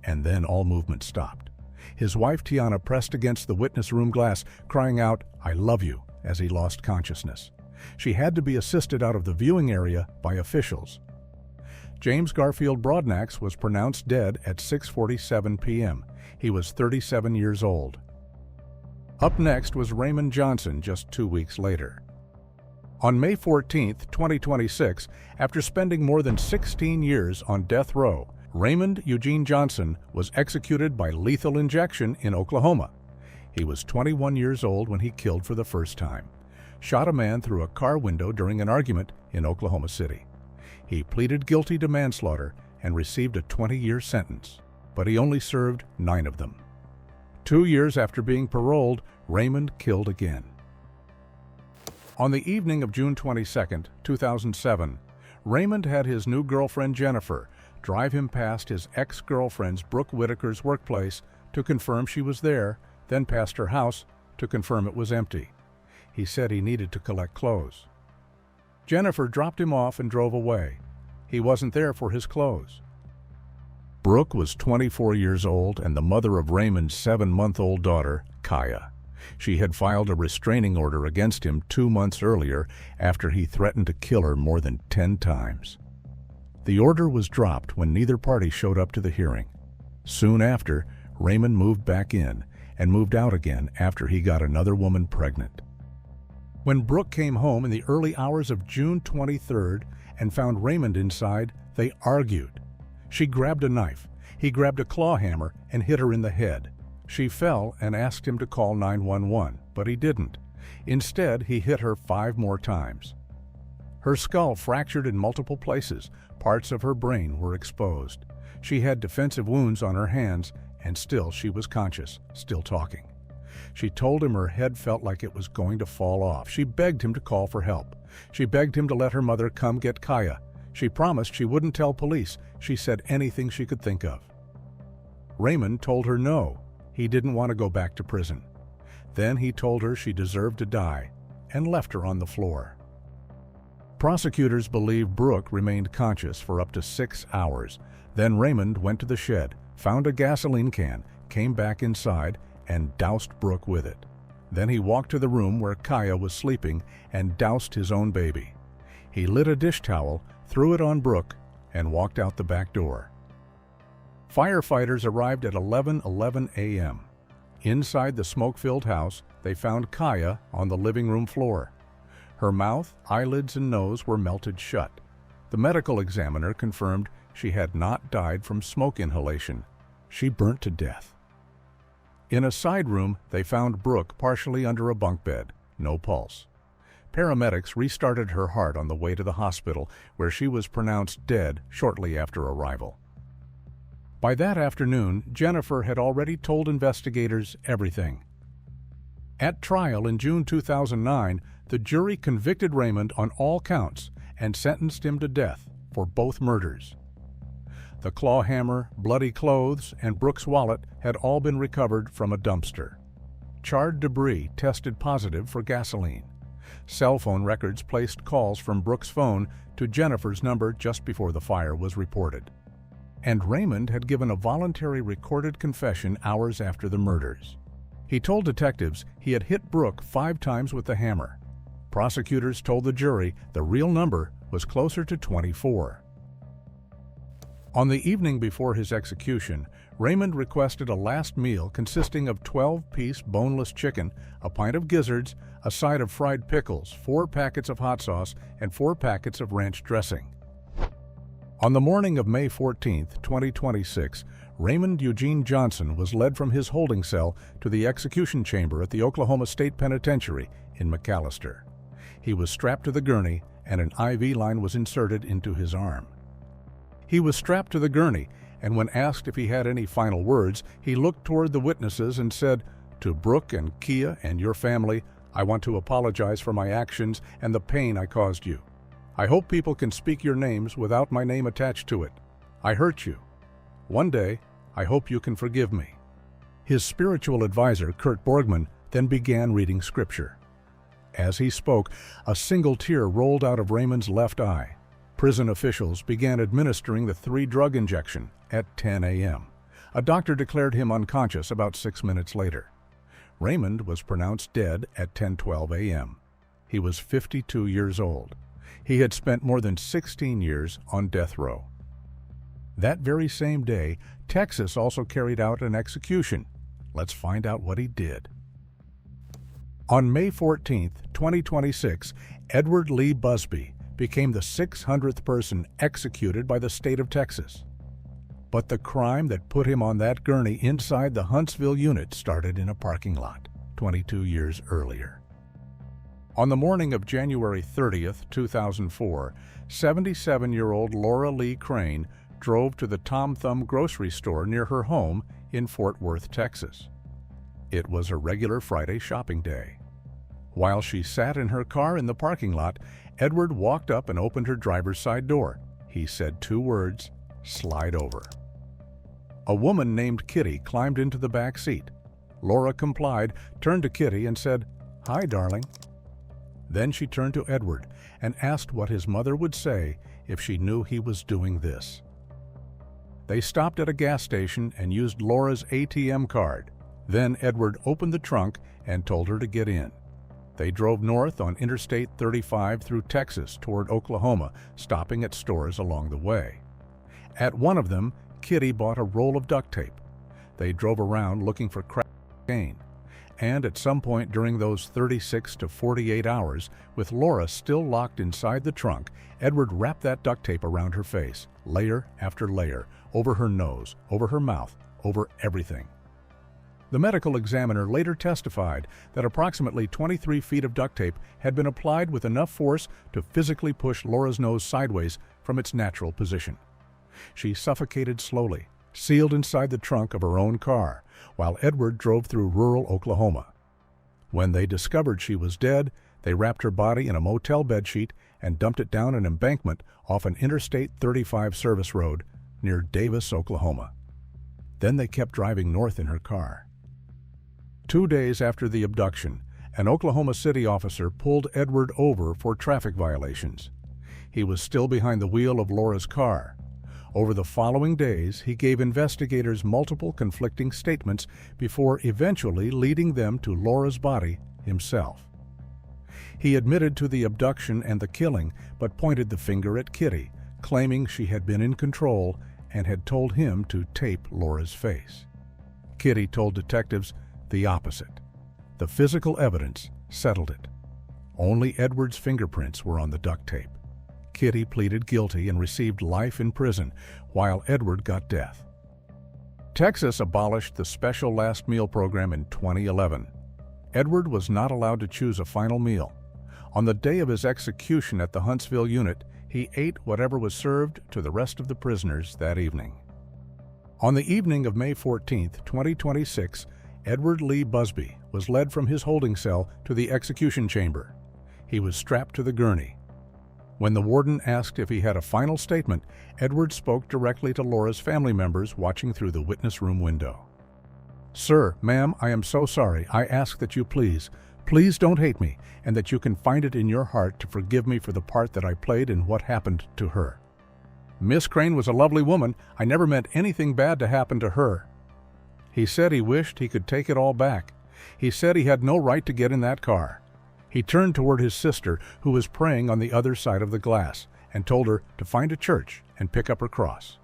And then all movement stopped. His wife Tiana pressed against the witness room glass, crying out, "I love you," as he lost consciousness. She had to be assisted out of the viewing area by officials. James Garfield Broadnax was pronounced dead at 6:47 p.m. He was 37 years old. Up next was Raymond Johnson just 2 weeks later. On May 14, 2026, after spending more than 16 years on death row, Raymond Eugene Johnson was executed by lethal injection in Oklahoma. He was 21 years old when he killed for the first time. Shot a man through a car window during an argument in Oklahoma City. He pleaded guilty to manslaughter and received a 20-year sentence, but he only served 9 of them. 2 years after being paroled, Raymond killed again. On the evening of June 22, 2007, Raymond had his new girlfriend Jennifer drive him past his ex-girlfriend's Brooke Whitaker's workplace to confirm she was there, then past her house to confirm it was empty. He said he needed to collect clothes. Jennifer dropped him off and drove away. He wasn't there for his clothes. Brooke was 24 years old and the mother of Raymond's 7-month-old daughter, Kaya. She had filed a restraining order against him 2 months earlier after he threatened to kill her more than 10 times. The order was dropped when neither party showed up to the hearing. Soon after, Raymond moved back in and moved out again after he got another woman pregnant. When Brooke came home in the early hours of June 23rd and found Raymond inside, they argued. She grabbed a knife. He grabbed a claw hammer and hit her in the head. She fell and asked him to call 911, but he didn't. Instead, he hit her 5 more times. Her skull fractured in multiple places. Parts of her brain were exposed. She had defensive wounds on her hands, and still she was conscious, still talking. She told him her head felt like it was going to fall off. She begged him to call for help. She begged him to let her mother come get Kaya. She promised she wouldn't tell police. She said anything she could think of. Raymond told her no, he didn't want to go back to prison. Then he told her she deserved to die and left her on the floor. Prosecutors believe Brooke remained conscious for up to 6 hours. Then Raymond went to the shed, found a gasoline can, came back inside, and doused Brooke with it. Then he walked to the room where Kaya was sleeping and doused his own baby. He lit a dish towel, threw it on Brooke, and walked out the back door. Firefighters arrived at 11:11 a.m. Inside the smoke-filled house, they found Kaya on the living room floor. Her mouth, eyelids, and nose were melted shut. The medical examiner confirmed she had not died from smoke inhalation. She burnt to death. In a side room, they found Brooke partially under a bunk bed, no pulse. Paramedics restarted her heart on the way to the hospital, where she was pronounced dead shortly after arrival. By that afternoon, Jennifer had already told investigators everything. At trial in June 2009, the jury convicted Raymond on all counts and sentenced him to death for both murders. The claw hammer, bloody clothes, and Brooke's wallet had all been recovered from a dumpster. Charred debris tested positive for gasoline. Cell phone records placed calls from Brooke's phone to Jennifer's number just before the fire was reported. And Raymond had given a voluntary recorded confession hours after the murders. He told detectives he had hit Brooke 5 times with the hammer. Prosecutors told the jury the real number was closer to 24. On the evening before his execution, Raymond requested a last meal consisting of 12-piece boneless chicken, a pint of gizzards, a side of fried pickles, 4 packets of hot sauce, and 4 packets of ranch dressing. On the morning of May 14, 2026, Raymond Eugene Johnson was led from his holding cell to the execution chamber at the Oklahoma State Penitentiary in McAlester. He was strapped to the gurney, and an IV line was inserted into his arm. He was strapped to the gurney, and when asked if he had any final words, he looked toward the witnesses and said, "To Brooke and Kia and your family, I want to apologize for my actions and the pain I caused you. I hope people can speak your names without my name attached to it. I hurt you. One day, I hope you can forgive me." His spiritual advisor, Kurt Borgman, then began reading scripture. As he spoke, a single tear rolled out of Raymond's left eye. Prison officials began administering the 3-drug injection at 10 a.m. A doctor declared him unconscious about 6 minutes later. Raymond was pronounced dead at 10:12 a.m. He was 52 years old. He had spent more than 16 years on death row. That very same day, Texas also carried out an execution. Let's find out what he did. On May 14, 2026, Edward Lee Busby became the 600th person executed by the state of Texas. But the crime that put him on that gurney inside the Huntsville unit started in a parking lot 22 years earlier. On the morning of January 30, 2004, 77-year-old Laura Lee Crane drove to the Tom Thumb grocery store near her home in Fort Worth, Texas. It was a regular Friday shopping day. While she sat in her car in the parking lot, Edward walked up and opened her driver's side door. He said 2 words, "Slide over." A woman named Kitty climbed into the back seat. Laura complied, turned to Kitty and said, "Hi, darling." Then she turned to Edward and asked what his mother would say if she knew he was doing this. They stopped at a gas station and used Laura's ATM card. Then Edward opened the trunk and told her to get in. They drove north on Interstate 35 through Texas toward Oklahoma, stopping at stores along the way. At one of them, Kitty bought a roll of duct tape. They drove around looking for crack cocaine. And at some point during those 36 to 48 hours, with Laura still locked inside the trunk, Edward wrapped that duct tape around her face, layer after layer, over her nose, over her mouth, over everything. The medical examiner later testified that approximately 23 feet of duct tape had been applied with enough force to physically push Laura's nose sideways from its natural position. She suffocated slowly, sealed inside the trunk of her own car, while Edward drove through rural Oklahoma. When they discovered she was dead, they wrapped her body in a motel bedsheet and dumped it down an embankment off an Interstate 35 service road near Davis, Oklahoma. Then they kept driving north in her car. 2 days after the abduction, an Oklahoma City officer pulled Edward over for traffic violations. He was still behind the wheel of Laura's car. Over the following days, he gave investigators multiple conflicting statements before eventually leading them to Laura's body himself. He admitted to the abduction and the killing, but pointed the finger at Kitty, claiming she had been in control and had told him to tape Laura's face. Kitty told detectives the opposite. The physical evidence settled it. Only Edward's fingerprints were on the duct tape. Kitty pleaded guilty and received life in prison, while Edward got death. Texas abolished the special last meal program in 2011. Edward was not allowed to choose a final meal. On the day of his execution at the Huntsville unit, he ate whatever was served to the rest of the prisoners that evening. On the evening of May 14, 2026, Edward Lee Busby was led from his holding cell to the execution chamber. He was strapped to the gurney. When the warden asked if he had a final statement, Edward spoke directly to Laura's family members watching through the witness room window. "Sir, ma'am, I am so sorry. I ask that you please don't hate me, and that you can find it in your heart to forgive me for the part that I played in what happened to her. Miss Crane was a lovely woman. I never meant anything bad to happen to her." He said he wished he could take it all back. He said he had no right to get in that car. He turned toward his sister, who was praying on the other side of the glass, and told her to find a church and pick up her cross.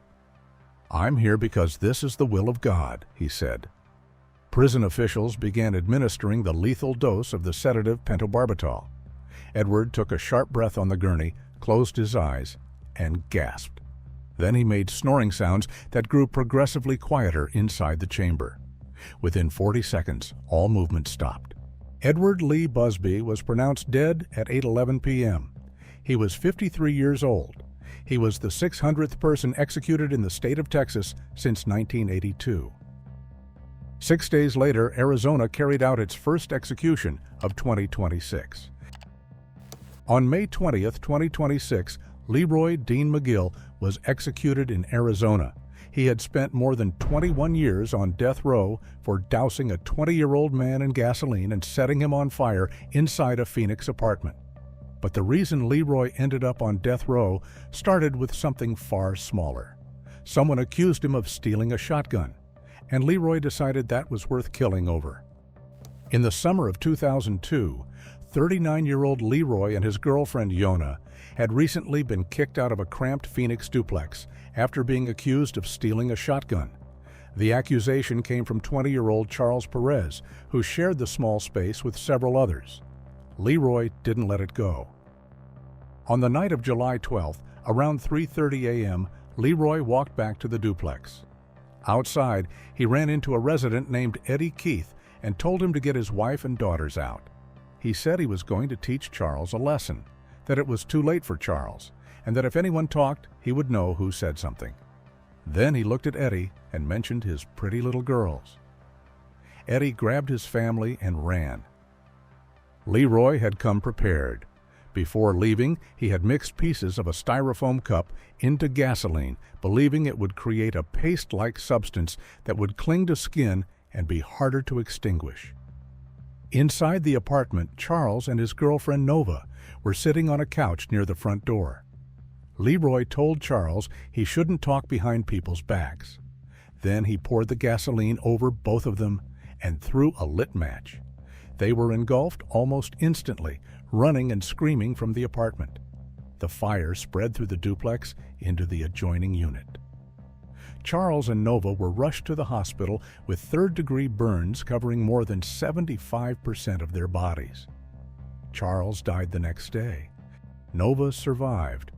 "I'm here because this is the will of God," he said. Prison officials began administering the lethal dose of the sedative pentobarbital. Edward took a sharp breath on the gurney, closed his eyes, and gasped. Then he made snoring sounds that grew progressively quieter inside the chamber. Within 40 seconds, all movement stopped. Edward Lee Busby was pronounced dead at 8:11 p.m. He was 53 years old. He was the 600th person executed in the state of Texas since 1982. 6 days later, Arizona carried out its first execution of 2026. On May 20th, 2026, Leroy Dean McGill was executed in Arizona. He had spent more than 21 years on death row for dousing a 20-year-old man in gasoline and setting him on fire inside a Phoenix apartment. But the reason Leroy ended up on death row started with something far smaller. Someone accused him of stealing a shotgun, and Leroy decided that was worth killing over. In the summer of 2002, 39-year-old Leroy and his girlfriend Yona had recently been kicked out of a cramped Phoenix duplex after being accused of stealing a shotgun. The accusation came from 20-year-old Charles Perez, who shared the small space with several others. Leroy didn't let it go. On the night of July 12th, around 3:30 a.m., Leroy walked back to the duplex. Outside, he ran into a resident named Eddie Keith and told him to get his wife and daughters out. He said he was going to teach Charles a lesson, that it was too late for Charles, and that if anyone talked, he would know who said something. Then he looked at Eddie and mentioned his pretty little girls. Eddie grabbed his family and ran. Leroy had come prepared. Before leaving, he had mixed pieces of a styrofoam cup into gasoline, believing it would create a paste-like substance that would cling to skin and be harder to extinguish. Inside the apartment, Charles and his girlfriend Nova were sitting on a couch near the front door. Leroy told Charles he shouldn't talk behind people's backs. Then he poured the gasoline over both of them and threw a lit match. They were engulfed almost instantly, running and screaming from the apartment. The fire spread through the duplex into the adjoining unit. Charles and Nova were rushed to the hospital with third-degree burns covering more than 75% of their bodies. Charles died the next day. Nova survived.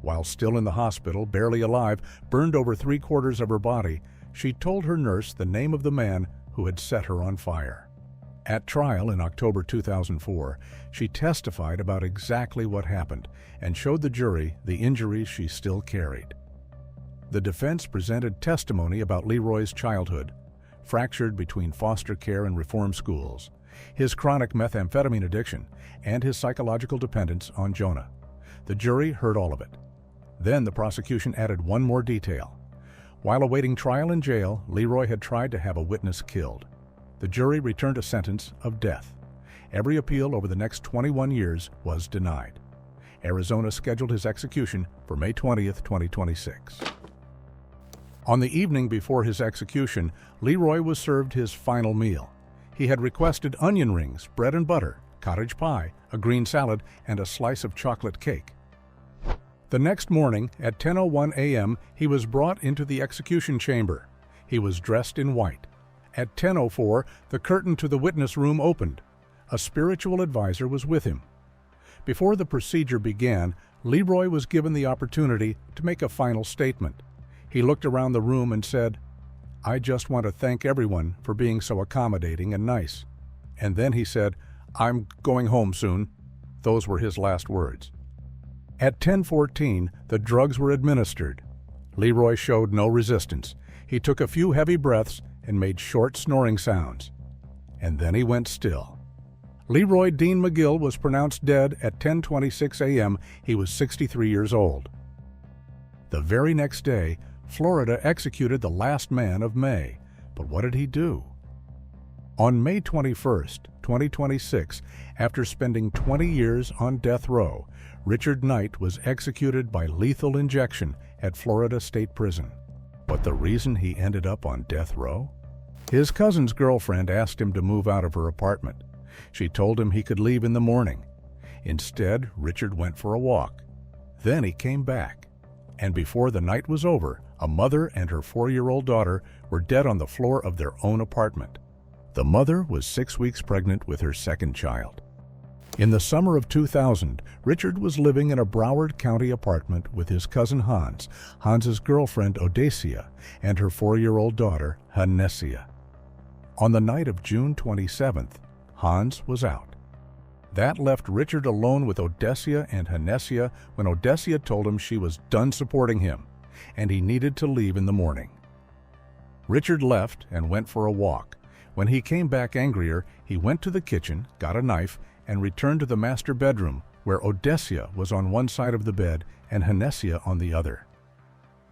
While still in the hospital, barely alive, burned over 3/4 of her body, she told her nurse the name of the man who had set her on fire. At trial in October 2004, she testified about exactly what happened and showed the jury the injuries she still carried. The defense presented testimony about Leroy's childhood, fractured between foster care and reform schools, his chronic methamphetamine addiction, and his psychological dependence on Jonah. The jury heard all of it. Then the prosecution added one more detail. While awaiting trial in jail, Leroy had tried to have a witness killed. The jury returned a sentence of death. Every appeal over the next 21 years was denied. Arizona scheduled his execution for May 20th, 2026. On the evening before his execution, Leroy was served his final meal. He had requested onion rings, bread and butter, cottage pie, a green salad, and a slice of chocolate cake. The next morning, at 10:01 a.m., he was brought into the execution chamber. He was dressed in white. At 10:04, the curtain to the witness room opened. A spiritual advisor was with him. Before the procedure began, Leroy was given the opportunity to make a final statement. He looked around the room and said, "I just want to thank everyone for being so accommodating and nice." And then he said, "I'm going home soon." Those were his last words. At 10:14, the drugs were administered. Leroy showed no resistance. He took a few heavy breaths and made short snoring sounds. And then he went still. Leroy Dean McGill was pronounced dead at 10:26 a.m. He was 63 years old. The very next day, Florida executed the last man of May. But what did he do? On May 21st, 2026, after spending 20 years on death row, Richard Knight was executed by lethal injection at Florida State Prison. But the reason he ended up on death row? His cousin's girlfriend asked him to move out of her apartment. She told him he could leave in the morning. Instead, Richard went for a walk. Then he came back. And before the night was over, a mother and her 4-year-old daughter were dead on the floor of their own apartment. The mother was 6 weeks pregnant with her second child. In the summer of 2000, Richard was living in a Broward County apartment with his cousin Hans, Hans's girlfriend Odessia, and her 4-year-old daughter Hanessia. On the night of June 27th, Hans was out. That left Richard alone with Odessia and Hanessia when Odessia told him she was done supporting him, and he needed to leave in the morning. Richard left and went for a walk. When he came back angrier, he went to the kitchen, got a knife, and returned to the master bedroom, where Odessia was on one side of the bed and Hanessia on the other.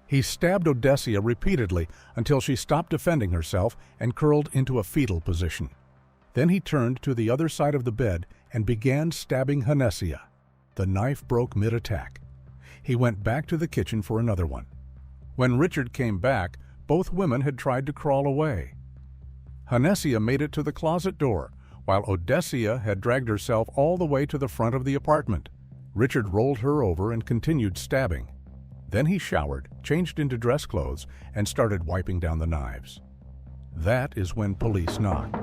He stabbed Odessia repeatedly until she stopped defending herself and curled into a fetal position. Then he turned to the other side of the bed and began stabbing Hanessia. The knife broke mid-attack. He went back to the kitchen for another one. When Richard came back, both women had tried to crawl away. Hanessia made it to the closet door, while Odessia had dragged herself all the way to the front of the apartment. Richard rolled her over and continued stabbing. Then he showered, changed into dress clothes, and started wiping down the knives. That is when police knocked.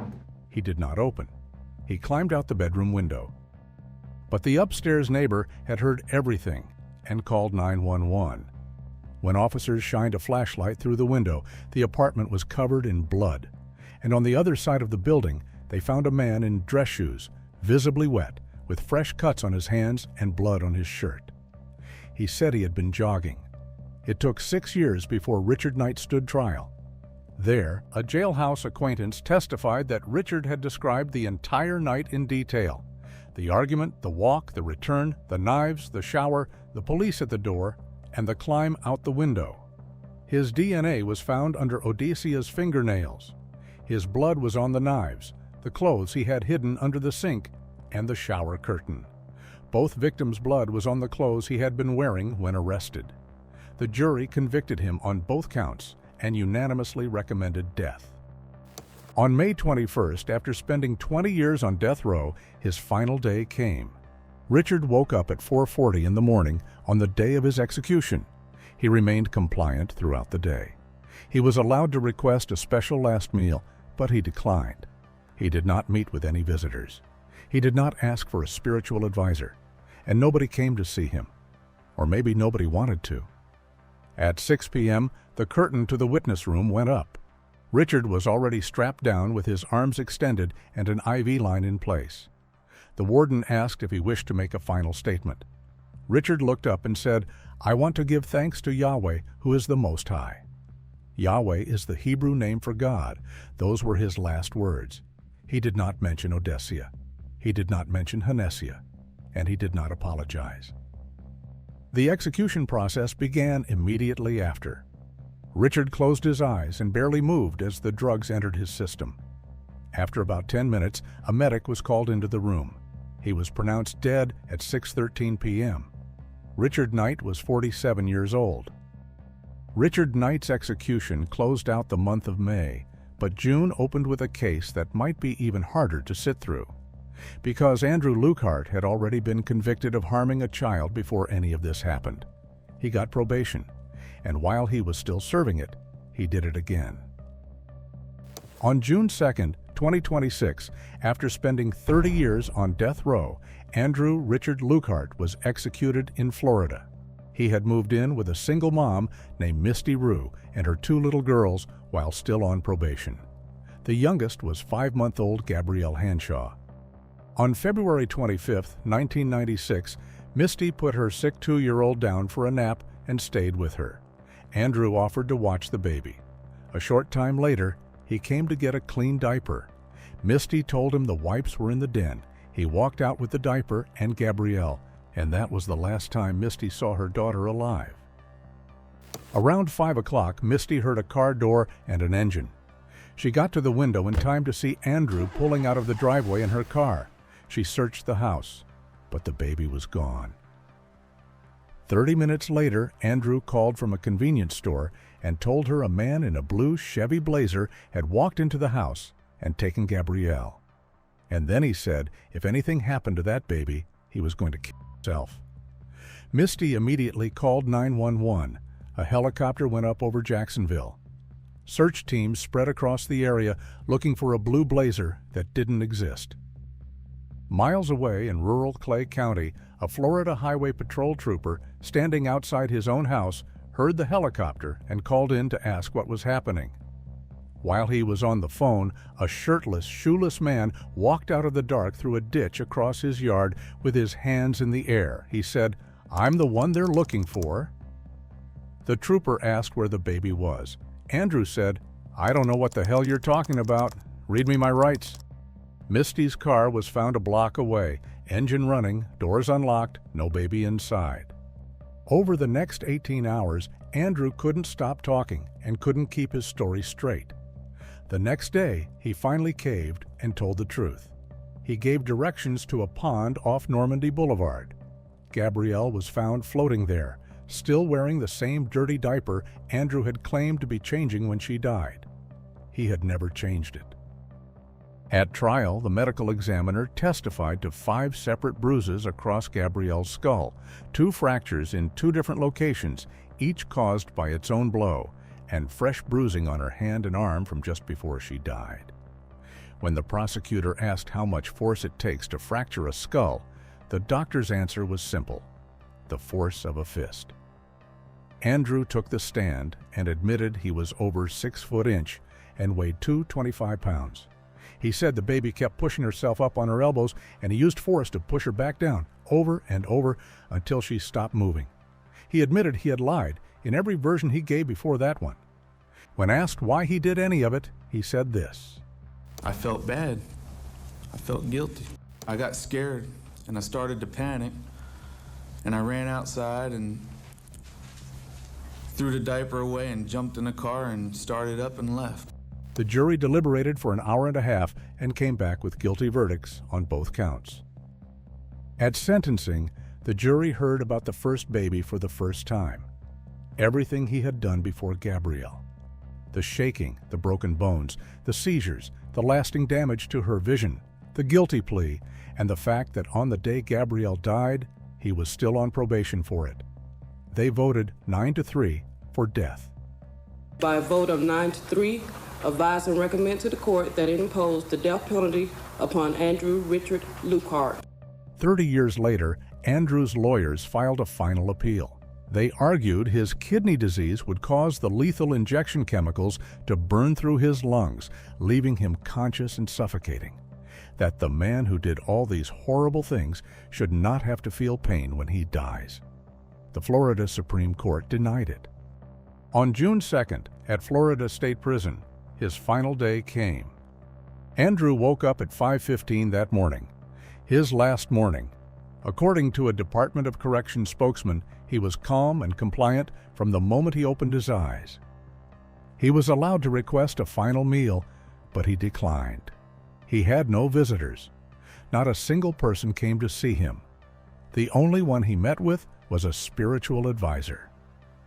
He did not open. He climbed out the bedroom window. But the upstairs neighbor had heard everything and called 911. When officers shined a flashlight through the window, the apartment was covered in blood. And on the other side of the building, they found a man in dress shoes, visibly wet, with fresh cuts on his hands and blood on his shirt. He said he had been jogging. It took 6 years before Richard Knight stood trial. There, a jailhouse acquaintance testified that Richard had described the entire night in detail. The argument, the walk, the return, the knives, the shower, the police at the door, and the climb out the window. His DNA was found under Odessia's fingernails. His blood was on the knives, the clothes he had hidden under the sink, and the shower curtain. Both victims' blood was on the clothes he had been wearing when arrested. The jury convicted him on both counts and unanimously recommended death. On May 21st, after spending 20 years on death row, his final day came. Richard woke up at 4:40 in the morning on the day of his execution. He remained compliant throughout the day. He was allowed to request a special last meal, but he declined. He did not meet with any visitors. He did not ask for a spiritual advisor, and nobody came to see him. Or maybe nobody wanted to. At 6 p.m., the curtain to the witness room went up. Richard was already strapped down with his arms extended and an IV line in place. The warden asked if he wished to make a final statement. Richard looked up and said, "I want to give thanks to Yahweh, who is the Most High." Yahweh is the Hebrew name for God. Those were his last words. He did not mention Odessia. He did not mention Hanessia. And he did not apologize. The execution process began immediately after. Richard closed his eyes and barely moved as the drugs entered his system. After about 10 minutes, a medic was called into the room. He was pronounced dead at 6:13 p.m. Richard Knight was 47 years old. Richard Knight's execution closed out the month of May, but June opened with a case that might be even harder to sit through, because Andrew Lukehart had already been convicted of harming a child before any of this happened. He got probation, and while he was still serving it, he did it again. On June 2, 2026, after spending 30 years on death row, Andrew Richard Lukehart was executed in Florida. He had moved in with a single mom named Misty Rue and her 2 little girls while still on probation. The youngest was 5-month-old Gabrielle Hanshaw. On February 25, 1996, Misty put her sick 2-year-old down for a nap and stayed with her. Andrew offered to watch the baby. A short time later, he came to get a clean diaper. Misty told him the wipes were in the den. He walked out with the diaper and Gabrielle, and that was the last time Misty saw her daughter alive. Around 5 o'clock, Misty heard a car door and an engine. She got to the window in time to see Andrew pulling out of the driveway in her car. She searched the house, but the baby was gone. 30 minutes later, Andrew called from a convenience store and told her a man in a blue Chevy Blazer had walked into the house and taken Gabrielle. And then he said if anything happened to that baby, he was going to kill himself. Misty immediately called 911. A helicopter went up over Jacksonville. Search teams spread across the area looking for a blue Blazer that didn't exist. Miles away in rural Clay County, a Florida Highway Patrol trooper standing outside his own house heard the helicopter and called in to ask what was happening. While he was on the phone, a shirtless, shoeless man walked out of the dark through a ditch across his yard with his hands in the air. He said, "I'm the one they're looking for." The trooper asked where the baby was. Andrew said, "I don't know what the hell you're talking about. Read me my rights." Misty's car was found a block away, engine running, doors unlocked, no baby inside. Over the next 18 hours, Andrew couldn't stop talking and couldn't keep his story straight. The next day, he finally caved and told the truth. He gave directions to a pond off Normandy Boulevard. Gabrielle was found floating there, still wearing the same dirty diaper Andrew had claimed to be changing when she died. He had never changed it. At trial, the medical examiner testified to 5 separate bruises across Gabrielle's skull, 2 fractures in 2 different locations, each caused by its own blow, and fresh bruising on her hand and arm from just before she died. When the prosecutor asked how much force it takes to fracture a skull, the doctor's answer was simple: the force of a fist. Andrew took the stand and admitted he was over 6 foot inch and weighed 225 pounds. He said the baby kept pushing herself up on her elbows, and he used force to push her back down, over and over, until she stopped moving. He admitted he had lied in every version he gave before that one. When asked why he did any of it, he said this: "I felt bad. I felt guilty. I got scared, and I started to panic, and I ran outside and threw the diaper away and jumped in the car and started up and left." The jury deliberated for an hour and a half and came back with guilty verdicts on both counts. At sentencing, the jury heard about the first baby for the first time. Everything he had done before Gabrielle. The shaking, the broken bones, the seizures, the lasting damage to her vision, the guilty plea, and the fact that on the day Gabrielle died, he was still on probation for it. They voted 9-3 for death. By a vote of 9-3, advise and recommend to the court that it impose the death penalty upon Andrew Richard Lukehart. 30 years later, Andrew's lawyers filed a final appeal. They argued his kidney disease would cause the lethal injection chemicals to burn through his lungs, leaving him conscious and suffocating. That the man who did all these horrible things should not have to feel pain when he dies. The Florida Supreme Court denied it. On June 2nd, at Florida State Prison, his final day came. Andrew woke up at 5:15 that morning, his last morning. According to a Department of Corrections spokesman, he was calm and compliant from the moment he opened his eyes. He was allowed to request a final meal, but he declined. He had no visitors. Not a single person came to see him. The only one he met with was a spiritual advisor.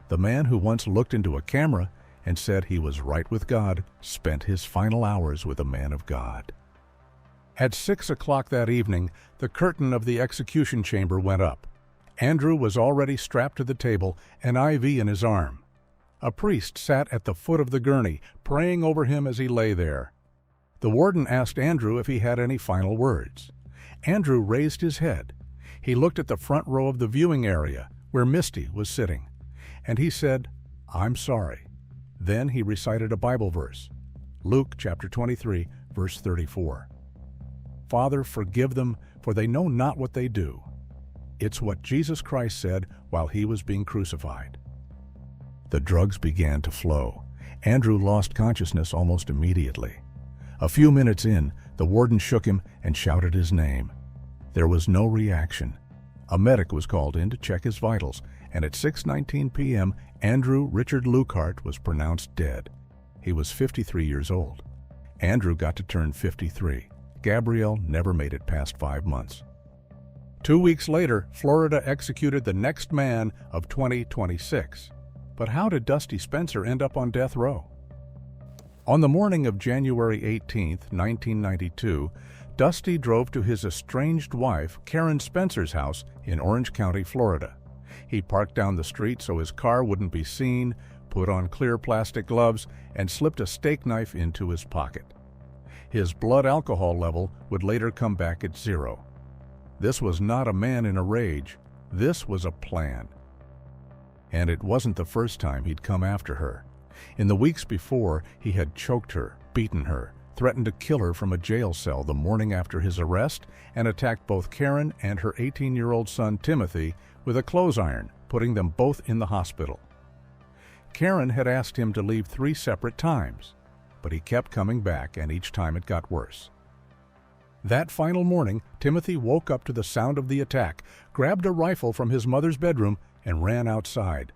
The man who once looked into a camera and said he was right with God spent his final hours with a man of God. At 6 o'clock that evening, the curtain of the execution chamber went up. Andrew was already strapped to the table, an IV in his arm. A priest sat at the foot of the gurney, praying over him as he lay there. The warden asked Andrew if he had any final words. Andrew raised his head. He looked at the front row of the viewing area, where Misty was sitting, and he said, "I'm sorry." Then he recited a Bible verse, Luke chapter 23, verse 34. "Father, forgive them, for they know not what they do." It's what Jesus Christ said while he was being crucified. The drugs began to flow. Andrew lost consciousness almost immediately. A few minutes in, the warden shook him and shouted his name. There was no reaction. A medic was called in to check his vitals, and at 6:19 p.m., Andrew Richard Lukehart was pronounced dead. He was 53 years old. Andrew got to turn 53. Gabrielle never made it past 5 months. 2 weeks later, Florida executed the next man of 2026. But how did Dusty Spencer end up on death row? On the morning of January 18, 1992, Dusty drove to his estranged wife, Karen Spencer's house in Orange County, Florida. He parked down the street so his car wouldn't be seen, put on clear plastic gloves, and slipped a steak knife into his pocket. His blood alcohol level would later come back at 0. This was not a man in a rage. This was a plan. And it wasn't the first time he'd come after her. In the weeks before, he had choked her, beaten her, threatened to kill her from a jail cell the morning after his arrest, and attacked both Karen and her 18-year-old son Timothy with a clothes iron, putting them both in the hospital. Karen had asked him to leave 3 separate times, but he kept coming back, and each time it got worse. That final morning, Timothy woke up to the sound of the attack, grabbed a rifle from his mother's bedroom, and ran outside.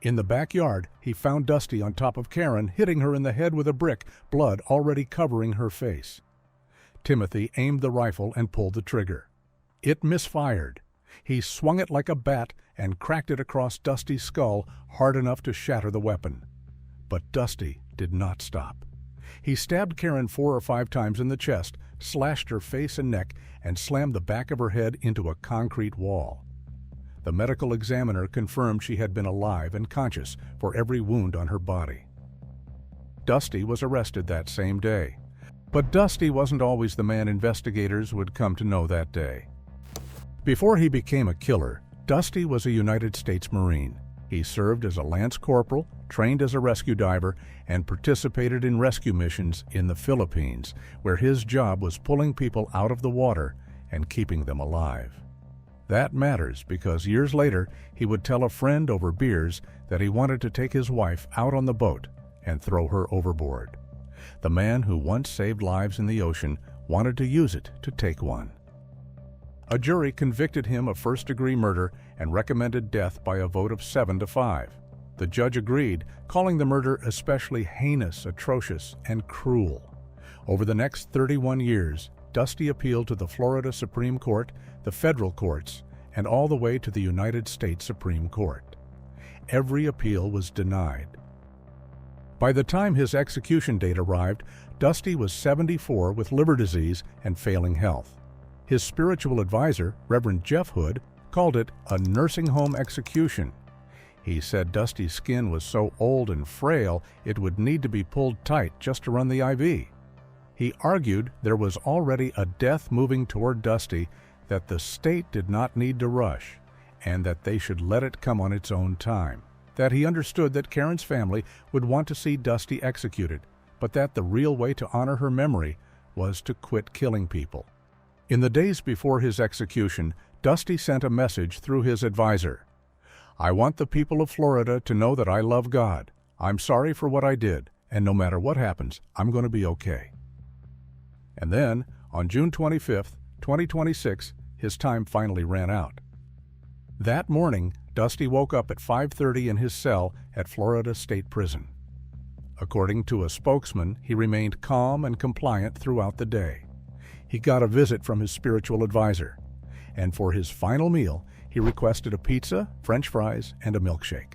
In the backyard, he found Dusty on top of Karen, hitting her in the head with a brick, blood already covering her face. Timothy aimed the rifle and pulled the trigger. It misfired. He swung it like a bat and cracked it across Dusty's skull hard enough to shatter the weapon. But Dusty did not stop. He stabbed Karen 4 or 5 times in the chest, slashed her face and neck, and slammed the back of her head into a concrete wall. The medical examiner confirmed she had been alive and conscious for every wound on her body. Dusty was arrested that same day. But Dusty wasn't always the man investigators would come to know that day. Before he became a killer, Dusty was a United States Marine. He served as a lance corporal, trained as a rescue diver, and participated in rescue missions in the Philippines, where his job was pulling people out of the water and keeping them alive. That matters because years later he would tell a friend over beers that he wanted to take his wife out on the boat and throw her overboard. The man who once saved lives in the ocean wanted to use it to take one. A jury convicted him of first-degree murder and recommended death by a vote of 7-5. The judge agreed, calling the murder especially heinous, atrocious, and cruel. Over the next 31 years, Dusty appealed to the Florida Supreme Court, the federal courts, and all the way to the United States Supreme Court. Every appeal was denied. By the time his execution date arrived, Dusty was 74 with liver disease and failing health. His spiritual advisor, Reverend Jeff Hood, called it a nursing home execution. He said Dusty's skin was so old and frail it would need to be pulled tight just to run the IV. He argued there was already a death moving toward Dusty that the state did not need to rush, and that they should let it come on its own time. That he understood that Karen's family would want to see Dusty executed, but that the real way to honor her memory was to quit killing people. In the days before his execution, Dusty sent a message through his advisor. "I want the people of Florida to know that I love God. I'm sorry for what I did, and no matter what happens, I'm going to be okay." And then, on June 25th, 2026, his time finally ran out. That morning, Dusty woke up at 5:30 in his cell at Florida State Prison. According to a spokesman, he remained calm and compliant throughout the day. He got a visit from his spiritual advisor, and for his final meal, he requested a pizza, French fries, and a milkshake.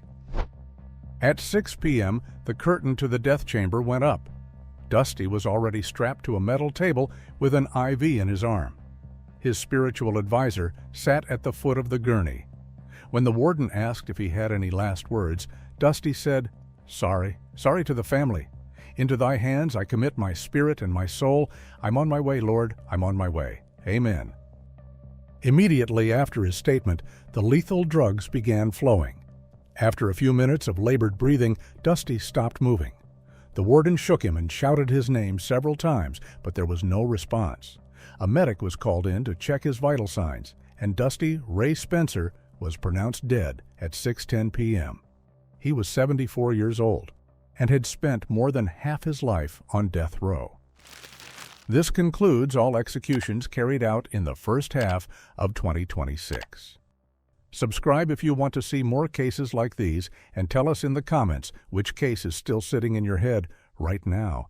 At 6 p.m., the curtain to the death chamber went up. Dusty was already strapped to a metal table with an IV in his arm. His spiritual advisor sat at the foot of the gurney. When the warden asked if he had any last words, Dusty said, Sorry to the family. Into thy hands I commit my spirit and my soul. I'm on my way, Lord, I'm on my way. Amen." Immediately after his statement, the lethal drugs began flowing. After a few minutes of labored breathing, Dusty stopped moving. The warden shook him and shouted his name several times, but there was no response. A medic was called in to check his vital signs, and Dusty Ray Spencer was pronounced dead at 6:10 p.m. He was 74 years old and had spent more than half his life on death row. This concludes all executions carried out in the first half of 2026. Subscribe if you want to see more cases like these, and tell us in the comments which case is still sitting in your head right now.